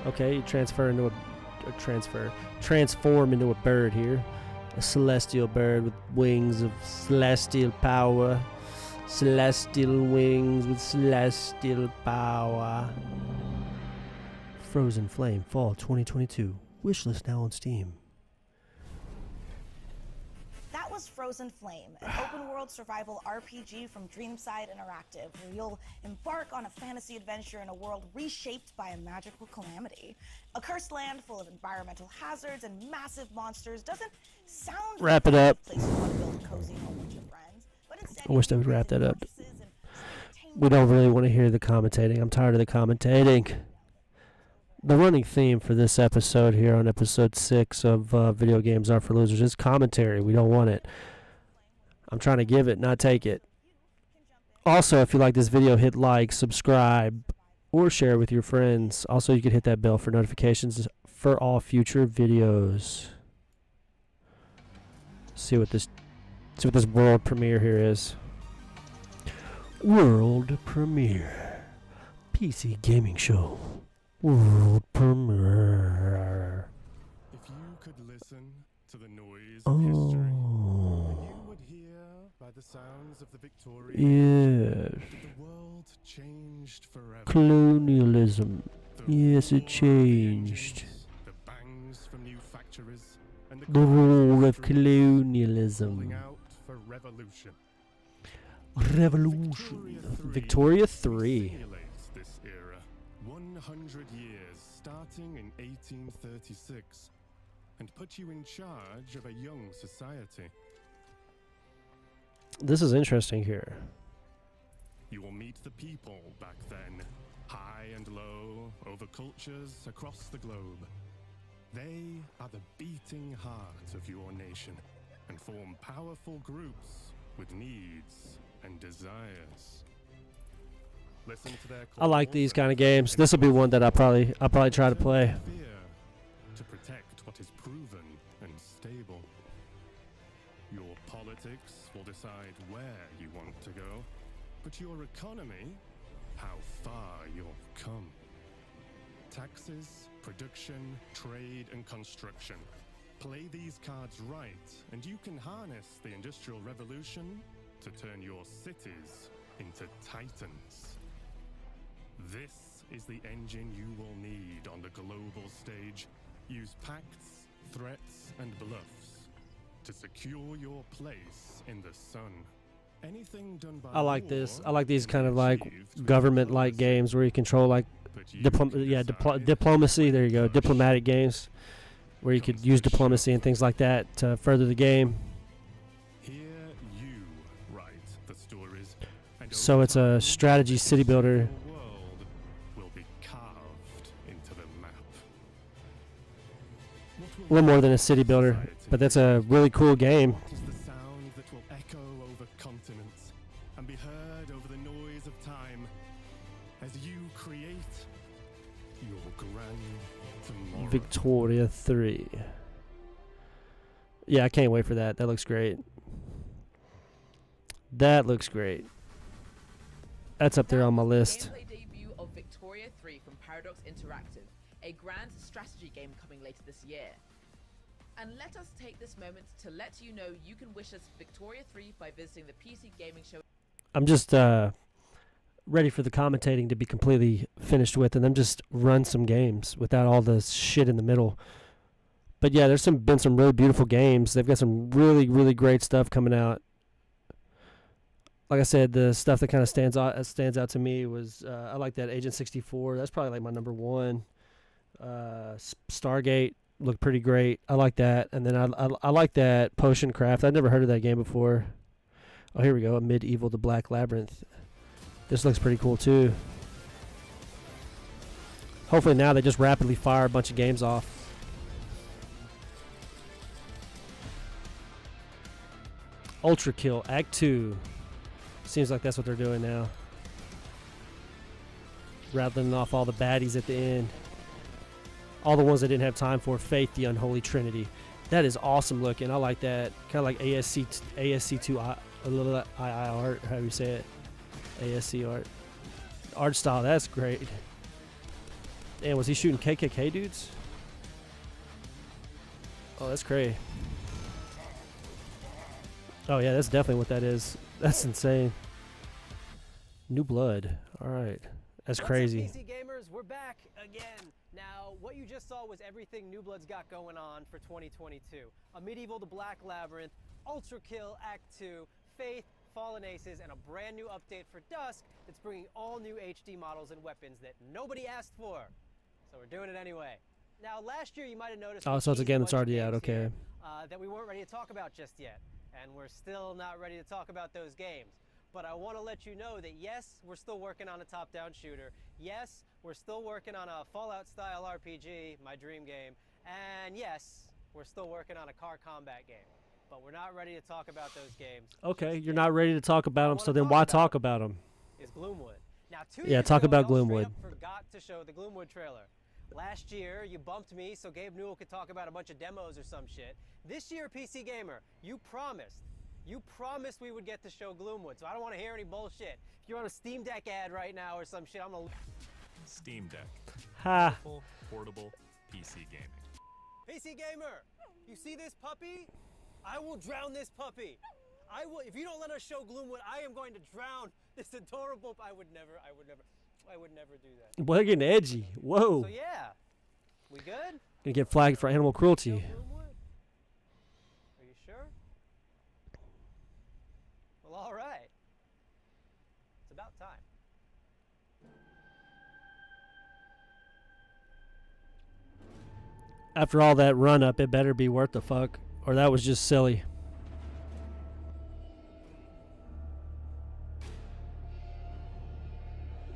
Okay, you transform into a bird here. A celestial bird with wings of celestial power. Celestial wings with celestial power. Frozen Flame Fall 2022. Wishlist now on Steam. That was Frozen Flame, an open-world survival RPG from Dreamside Interactive, where you'll embark on a fantasy adventure in a world reshaped by a magical calamity. A cursed land full of environmental hazards and massive monsters doesn't sound Wrap it up. like a place you want to build a cozy home with your friends, but instead I wish they would wrap that up. We don't really want to hear the commentating. I'm tired of the commentating. the running theme for this episode here on episode 6 of Video Games Are for Losers is commentary. We don't want it. I'm trying to give it, not take it. Also, if you like this video, hit like, subscribe, or share with your friends. Also, you can hit that bell for notifications for all future videos. See what this world premiere here is. World premiere. PC gaming show. World premiere. If you could listen to the noise of history, then you would hear by the sounds of the Victorian Yes. the world changed forever. Colonialism. Yes, it changed. The bangs from new factories and The rule of colonialism. calling out for revolution. Revolution. Victoria 3. Simulates this era. 100 years starting in 1836 and put you in charge of a young society. This is interesting here. You will meet the people back then, high and low, over cultures across the globe. They are the beating heart of your nation and form powerful groups with needs and desires. Listen to their I like calls these and kind of games. This will be one that I'll probably try to play. fear to protect what is proven and stable. Your politics will decide where you want to go, but your economy, how far you'll come. Taxes, production, trade, and construction. Play these cards right, and you can harness the Industrial Revolution to turn your cities into titans. This is the engine you will need on the global stage. Use pacts, threats, and bluffs to secure your place in the sun. Anything done by I like this. war I like these can kind be of like achieved with government-like games where you control like diplomacy. There you go, diplomatic games where you could use diplomacy and things like that to further the game. Here you write the stories, and So it's a strategy city builder. your world will be carved into the map. A little more than a city builder, but that's a really cool game. What is the sound that will echo over continents and be heard over the noise of time as you create your grand tomorrow? Victoria 3. Yeah, I can't wait for that. That looks great. That looks great. That's up there on my list. Gameplay debut of Victoria 3 from Paradox Interactive, a grand strategy game coming later this year. And let us take this moment to let you know you can wish us Victoria 3 by visiting the PC Gaming Show. I'm just ready for the commentating to be completely finished with and then just run some games without all the shit in the middle. But yeah, there's been some really beautiful games. They've got some really, really great stuff coming out. Like I said, the stuff that kind of stands out to me was I like that Agent 64. That's probably like my number one. Stargate looked pretty great. I like that. And then I like that Potion Craft. I'd never heard of that game before. Oh, here we go. Medieval the Black Labyrinth. This looks pretty cool too. Hopefully now they just rapidly fire a bunch of games off. Ultra Kill Act 2. Seems like that's what they're doing now. Rattling off all the baddies at the end. All the ones I didn't have time for. Faith, the Unholy Trinity. That is awesome looking. I like that. Kind of like ASC2 I art, how do you say it? ASC art. Art style, that's great. Damn, was he shooting KKK dudes? Oh, that's crazy. Oh yeah, that's definitely what that is. That's insane. New Blood. All right. That's crazy. What's up, PC gamers? We're back again. Now, what you just saw was everything New Blood's got going on for 2022. A Medieval the Black Labyrinth, Ultra Kill Act 2, Faith, Fallen Aces, and a brand new update for Dusk that's bringing all new HD models and weapons that nobody asked for. So we're doing it anyway. Now, last year you might have noticed. Oh, so it's a game that's already out. Okay. That we weren't ready to talk about just yet. And we're still not ready to talk about those games. But I want to let you know that yes, we're still working on a top-down shooter. Yes, we're still working on a Fallout-style RPG, my dream game. And yes, we're still working on a car combat game. But we're not ready to talk about those games. Okay, you're not ready to talk about them, so then why talk about them? Is Gloomwood. Now, 2 Yeah, years talk ago, about y'all straight Gloomwood. up forgot to show the Gloomwood trailer. Last year, you bumped me so Gabe Newell could talk about a bunch of demos or some shit. This year, PC Gamer, you promised we would get to show Gloomwood, so I don't want to hear any bullshit. If you're on a Steam Deck ad right now or some shit, I'm gonna... Steam Deck. Ha. Powerful, portable PC gaming. PC Gamer, you see this puppy? I will drown this puppy. I will. If you don't let us show Gloomwood, I am going to drown this adorable. I would never do that. Boy, they're getting edgy. Whoa. So yeah, we good? Gonna get flagged for animal cruelty. Are you sure? Well, all right. It's about time. After all that run up, it better be worth the fuck, or that was just silly.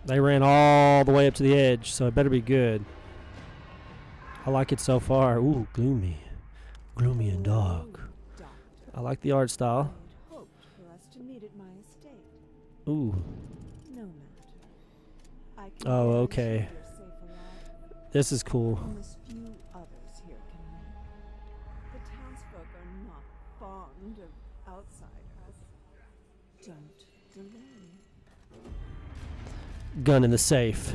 They ran all the way up to the edge, so it better be good. I like it so far. Ooh, gloomy. Gloomy and dark. I like the art style. Hoped for us to meet at my estate. Ooh. No matter. I can Oh, guarantee okay. you're safe alive. This is cool. Almost few others here can make. The townsfolk are not fond of outsiders. Don't delay. Gun in the safe.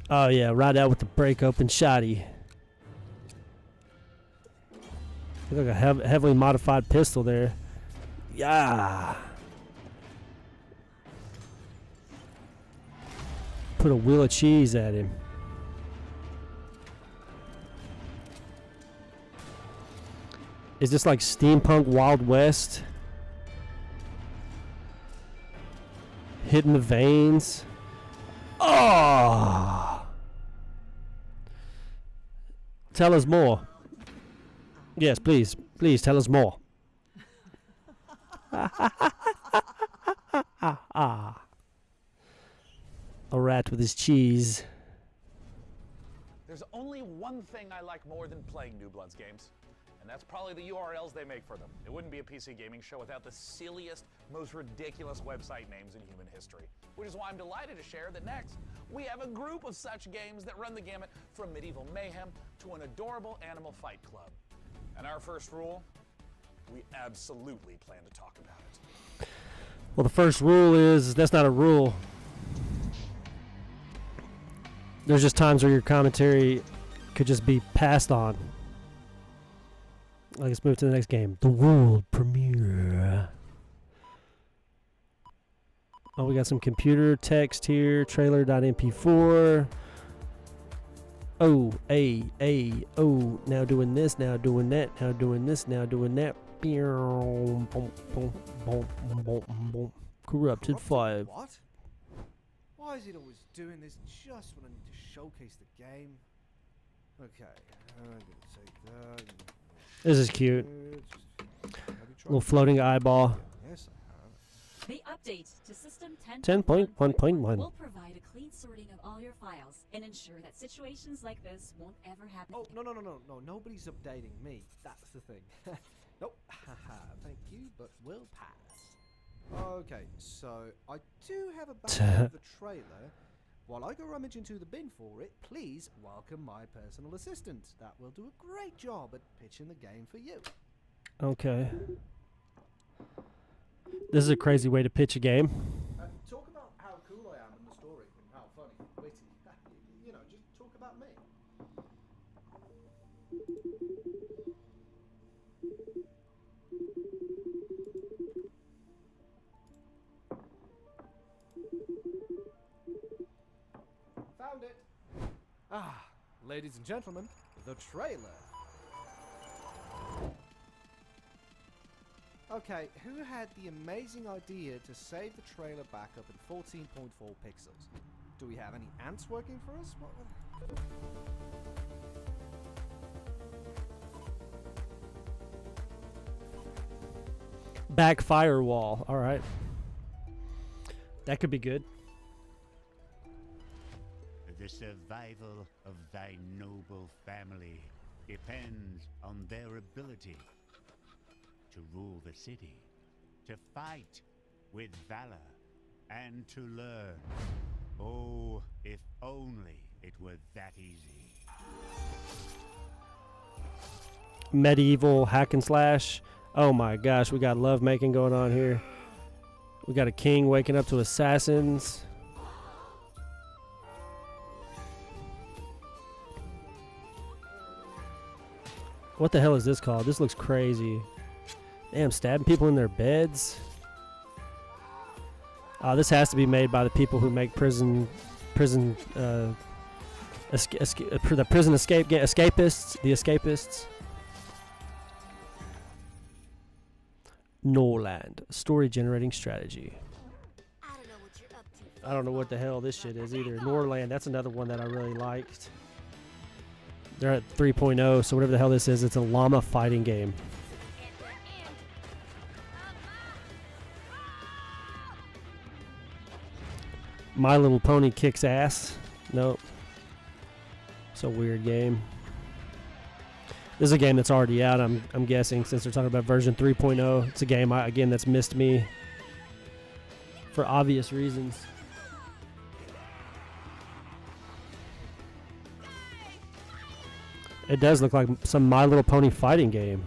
Oh yeah, right out with the break open shotty. Look like a heavily modified pistol there. Yeah. Put a wheel of cheese at him. Is this like steampunk Wild West? Hitting the veins. Oh! Tell us more. Yes, please. Please tell us more. A rat with his cheese. There's only one thing I like more than playing New Bloods games, and that's probably the URLs they make for them. It wouldn't be a PC gaming show without the silliest, most ridiculous website names in human history. Which is why I'm delighted to share that next, we have a group of such games that run the gamut from medieval mayhem to an adorable animal fight club. And our first rule, we absolutely plan to talk about it. Well, the first rule is that's not a rule. There's just times where your commentary could just be passed on. Let's move to the next game. The world premiere. Oh, we got some computer text here. Trailer.mp4. Oh, oh. Now doing this, now doing that, now doing this, now doing that. Corrupted 5. What? Why is it always doing this just when I need to showcase the game? Okay, I'm gonna take that. This is cute. Little floating eyeball. Yes, I have. The update to System 10.1.1. will provide a clean sorting of all your files and ensure that situations like this won't ever happen. Oh, no, nobody's updating me. That's the thing. Nope. Haha, thank you, but we'll pass. Okay, so I do have a backup of the trailer. While I go rummage into the bin for it, please welcome my personal assistant. That will do a great job at pitching the game for you. Okay. This is a crazy way to pitch a game. Talk about how cool I am in the story and how funny, witty. You know, just talk about me. Found it. Ah, ladies and gentlemen, the trailer. Okay, who had the amazing idea to save the trailer backup in 14.4 pixels? Do we have any ants working for us? What? Back firewall. All right. That could be good. survival of thy noble family depends on their ability to rule the city, to fight with valor, and to learn. Oh, if only it were that easy. Medieval hack and slash. Oh my gosh, we got lovemaking going on here. We got a king waking up to assassins. What the hell is this called? This looks crazy. Damn, stabbing people in their beds. This has to be made by the people who make the prison escapists, the escapists. Norland, story generating strategy. I don't know what the hell this shit is either. Norland, that's another one that I really liked. They're at 3.0, so whatever the hell this is, it's a llama fighting game. My Little Pony kicks ass. Nope. It's a weird game. This is a game that's already out, I'm guessing, since they're talking about version 3.0. It's a game, again, that's missed me for obvious reasons. It does look like some My Little Pony fighting game.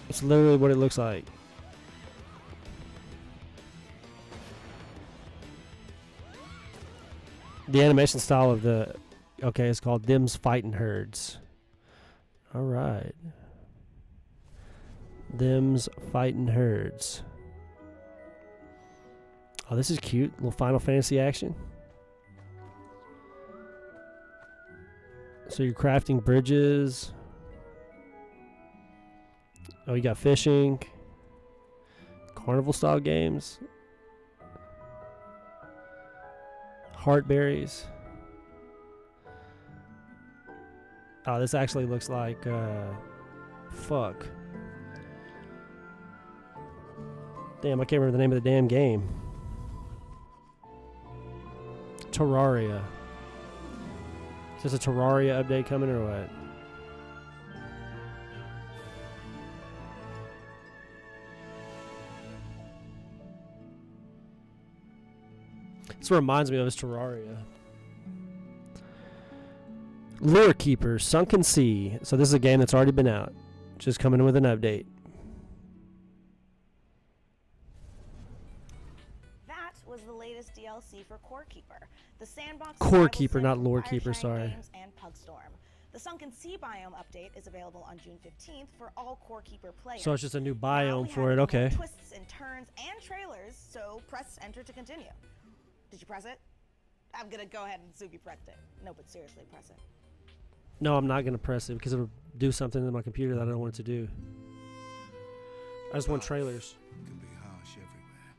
It's literally what it looks like. The animation style of the... Okay, it's called Them's Fightin' Herds. Alright. Them's Fightin' Herds. Oh, this is cute. Little Final Fantasy action. So you're crafting bridges. Oh, you got fishing. Carnival style games. Heartberries. Oh, this actually looks like fuck. Damn, I can't remember the name of the damn game. Terraria. Is this a Terraria update coming or what? This reminds me of this Terraria. Lure Keeper, Sunken Sea. So this is a game that's already been out. Just coming in with an update. That was the latest DLC for Core Keeper. The sandbox Core Keeper, not Lore Keeper, sorry. Games and Pugstorm. The Sunken Sea biome update is available on June 15th for all Core Keeper players. So it's just a new biome for it, okay. Twists and turns and trailers, so press enter to continue. Did you press it? I'm gonna go ahead and assume you pressed it. No, but seriously, press it. No, I'm not going to press it because it'll do something in my computer that I don't want it to do. I just want trailers. Can be harsh everywhere.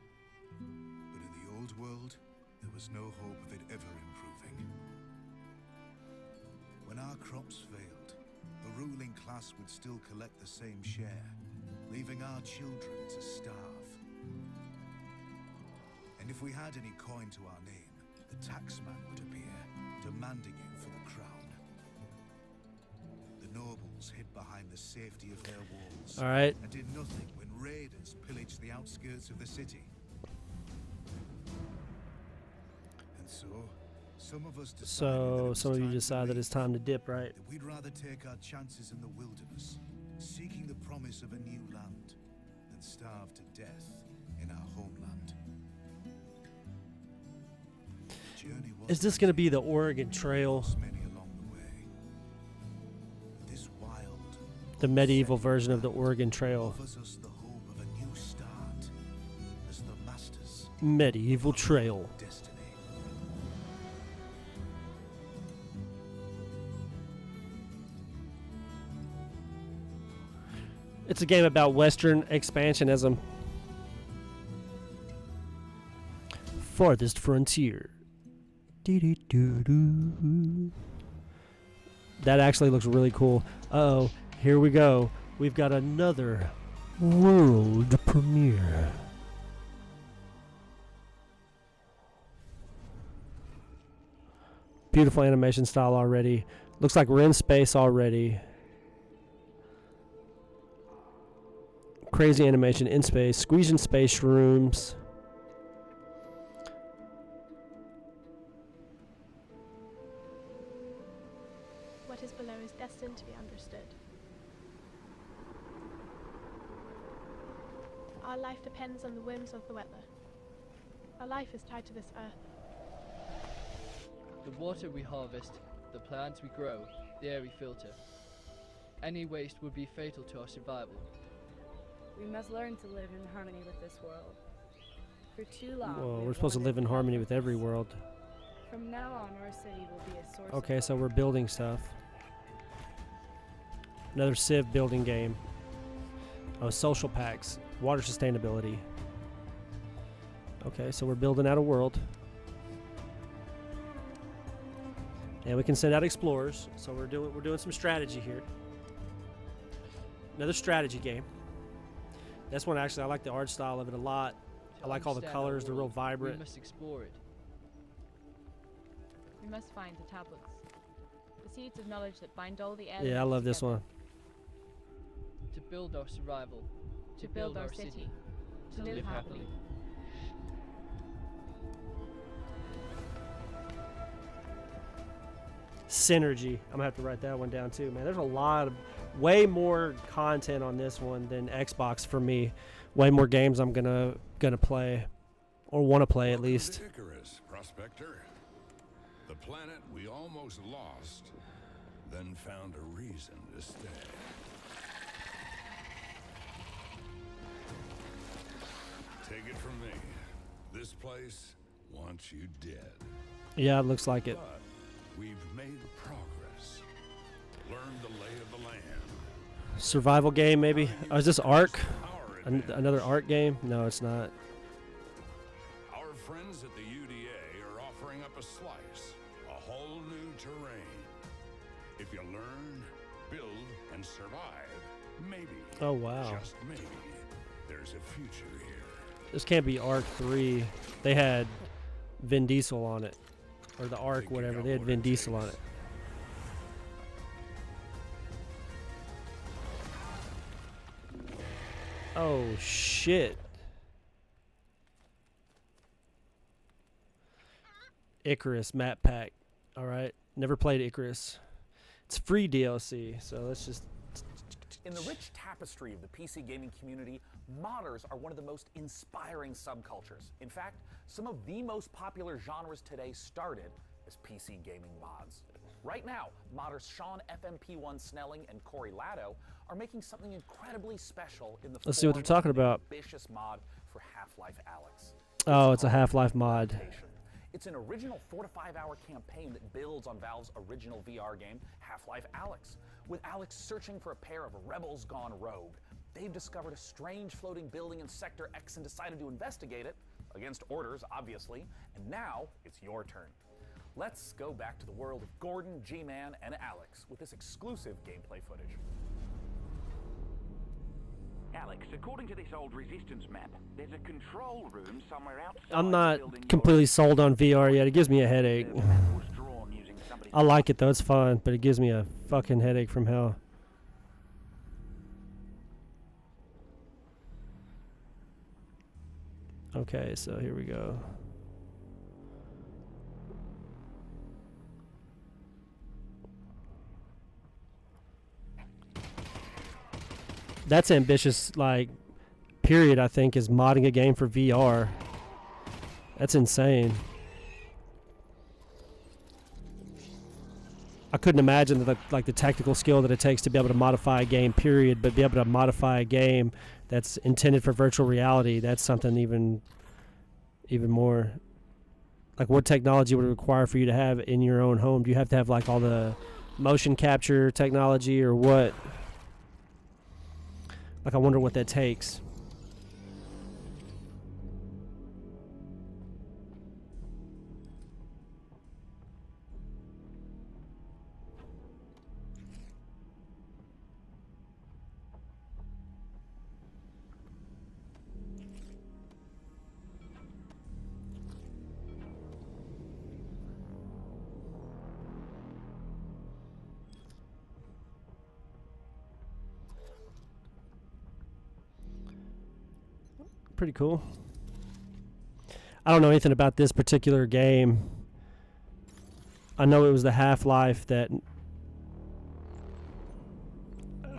But in the old world, there was no hope of it ever improving. When our crops failed, the ruling class would still collect the same share, leaving our children to starve. And if we had any coin to our name, the taxman would appear, demanding it for the crown. The nobles hid behind the safety of their walls. All right. And did nothing when raiders pillaged the outskirts of the city. And so, some of us decide that it's time to dip, right? That we'd rather take our chances in the wilderness, seeking the promise of a new land, than starve to death in our homeland. Is this going to be the Oregon Trail? The medieval version of the Oregon Trail. Medieval Trail. It's a game about Western expansionism. Farthest Frontier. That actually looks really cool. Uh-oh, here we go. We've got another world premiere. Beautiful animation style already. Looks like we're in space already. Crazy animation in space. Squeezing space shrooms. What is below is destined to be understood. Our life depends on the whims of the weather. Our life is tied to this earth. The water we harvest, the plants we grow, the air we filter. Any waste would be fatal to our survival. We must learn to live in harmony with this world. For too long. Well, we're supposed to live in harmony with every world. From now on, our city will be a source Okay, of so we're building stuff. Another Civ building game. Oh, social packs. Water sustainability. Okay, so we're building out a world. And we can send out explorers. So we're doing some strategy here. Another strategy game. This one actually, I like the art style of it a lot. I like all the colors, they're real vibrant. We must explore it. We must find the tablets. The seeds of knowledge that bind all the Yeah, I love this one. To build our survival. To build our city. To live happily. Synergy. I'm gonna have to write that one down too, man. There's a lot of, way more content on this one than Xbox for me. Way more games I'm gonna play, or want to play at least. To Icarus, Prospector. The planet we almost lost, then found a reason to stay. Take it from me. This place wants you dead. Yeah, it looks like it. But we've made progress. Learned the lay of the land. Survival game, maybe. Oh, is this Ark? Another Ark game? No, it's not. Our friends at the UDA are offering up a slice, a whole new terrain. If you learn, build, and survive, maybe, Oh, wow. just maybe, there's a future here. This can't be Ark 3. They had Vin Diesel on it. Or the Ark, whatever. They had Vin Diesel on it. Oh, shit. Icarus map pack. Alright. Never played Icarus. It's free DLC, so let's just... In the rich tapestry of the PC gaming community, modders are one of the most inspiring subcultures. In fact, some of the most popular genres today started as PC gaming mods. Right now, modders Sean FMP1 Snelling and Corey Latto are making something incredibly special in the Let's see what they're talking about. ambitious mod for Half-Life Alyx. Oh, it's a Half-Life mod. It's an original 4 to 5 hour campaign that builds on Valve's original VR game, Half-Life Alyx. With Alyx searching for a pair of rebels gone rogue, they've discovered a strange floating building in Sector X and decided to investigate it, against orders, obviously, and now it's your turn. Let's go back to the world of Gordon, G-Man, and Alyx with this exclusive gameplay footage. Alex, according to this old Resistance map, there's a control room somewhere outside. I'm not completely sold on VR yet. It gives me a headache. I like it though, it's fun, but it gives me a fucking headache from hell. Okay, so here we go. That's ambitious, like, period, I think, is modding a game for VR. That's insane. I couldn't imagine the technical skill that it takes to be able to modify a game, period, but be able to modify a game that's intended for virtual reality. That's something even more. Like, what technology would it require for you to have in your own home? Do you have to have, like, all the motion capture technology or what? Like, I wonder what that takes. pretty cool. I don't know anything about this particular game. I know it was the Half-Life that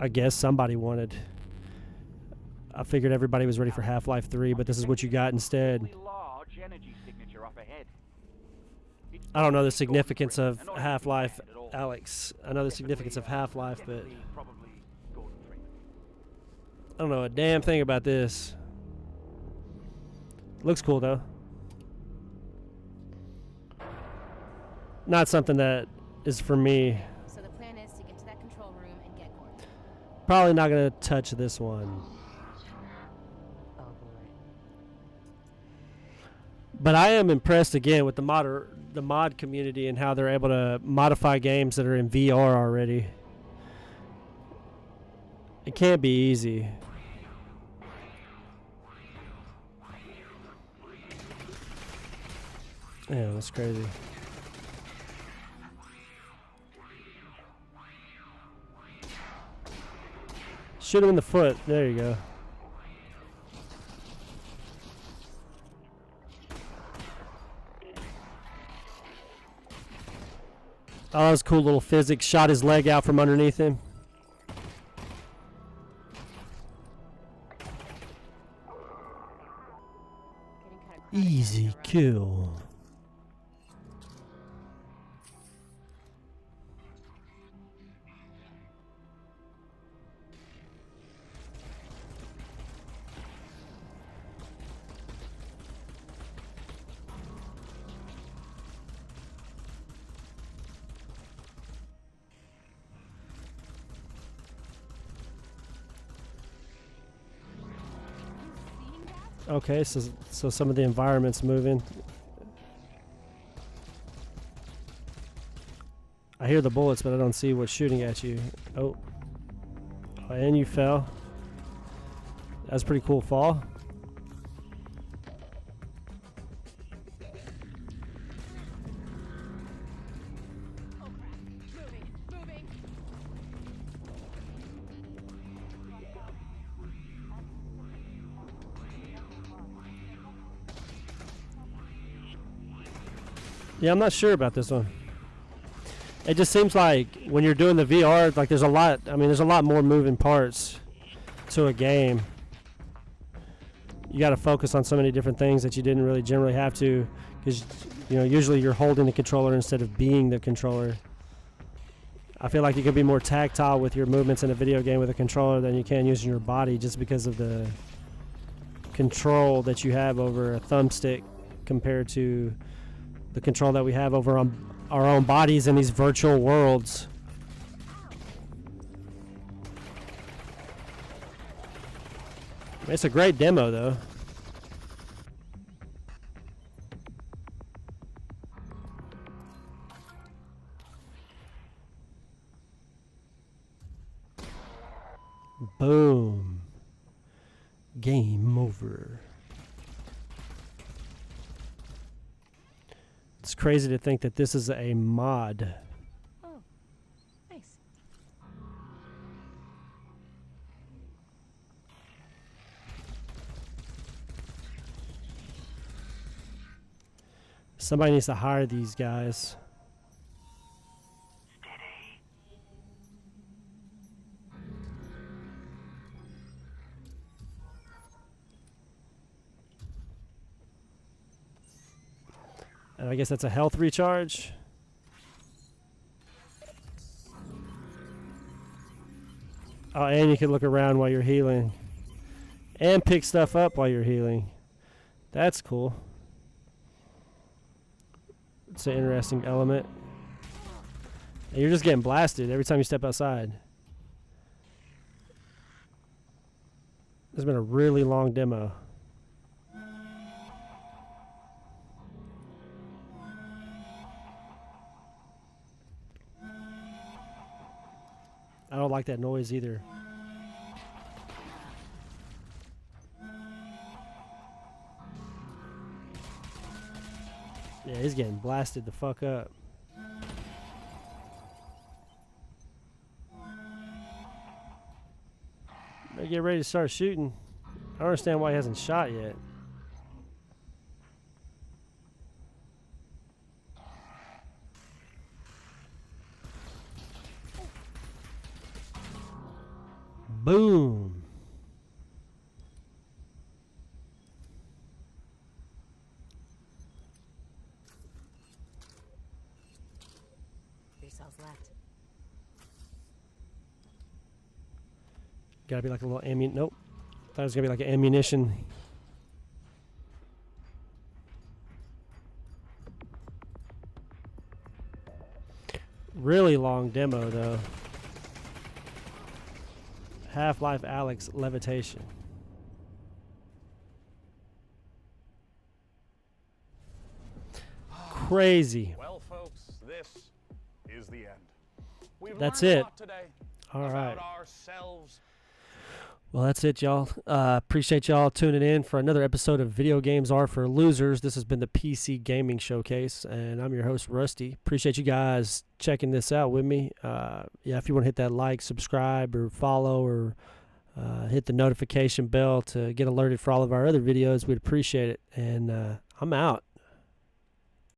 I guess somebody wanted. I figured everybody was ready for Half-Life 3, but this is what you got instead. I don't know the significance of Half-Life, Alex. I know the significance of Half-Life, but I don't know a damn thing about this. Looks cool, though. Not something that is for me. So the plan is to get to that control room and get Gordon. Probably not going to touch this one. But I am impressed again with the mod community and how they're able to modify games that are in VR already. It can't be easy. Yeah, that's crazy. Shoot him in the foot. There you go. Oh, that was cool little physics. Shot his leg out from underneath him. Easy kill. Okay, so some of the environment's moving. I hear the bullets, but I don't see what's shooting at you. Oh, and you fell. That's a pretty cool fall. Yeah, I'm not sure about this one. It just seems like when you're doing the VR, like there's a lot, there's a lot more moving parts to a game. You got to focus on so many different things that you didn't really generally have to, because usually you're holding the controller instead of being the controller. I feel like you can be more tactile with your movements in a video game with a controller than you can using your body, just because of the control that you have over a thumbstick compared to the control that we have over our own bodies in these virtual worlds. It's a great demo, though. Boom. Game over. It's crazy to think that this is a mod. Oh, nice. Somebody needs to hire these guys. And I guess that's a health recharge. Oh, and you can look around while you're healing. And pick stuff up while you're healing. That's cool. It's an interesting element. And you're just getting blasted every time you step outside. This has been a really long demo. I don't like that noise either. Yeah, he's getting blasted the fuck up. Better get ready to start shooting. I don't understand why he hasn't shot yet. Boom. Three cells left. Gotta be like a little nope. Thought it was gonna be like an ammunition. Really long demo though. Half-Life Alyx Levitation. Crazy. Well, folks, this is the end. We've That's learned a it. lot today All right. about ourselves. Well, that's it, y'all. Appreciate y'all tuning in for another episode of Video Games Are for Losers. This has been the PC Gaming Showcase, and I'm your host, Rusty. Appreciate you guys checking this out with me. If you want to hit that like, subscribe, or follow, or hit the notification bell to get alerted for all of our other videos, we'd appreciate it. And I'm out.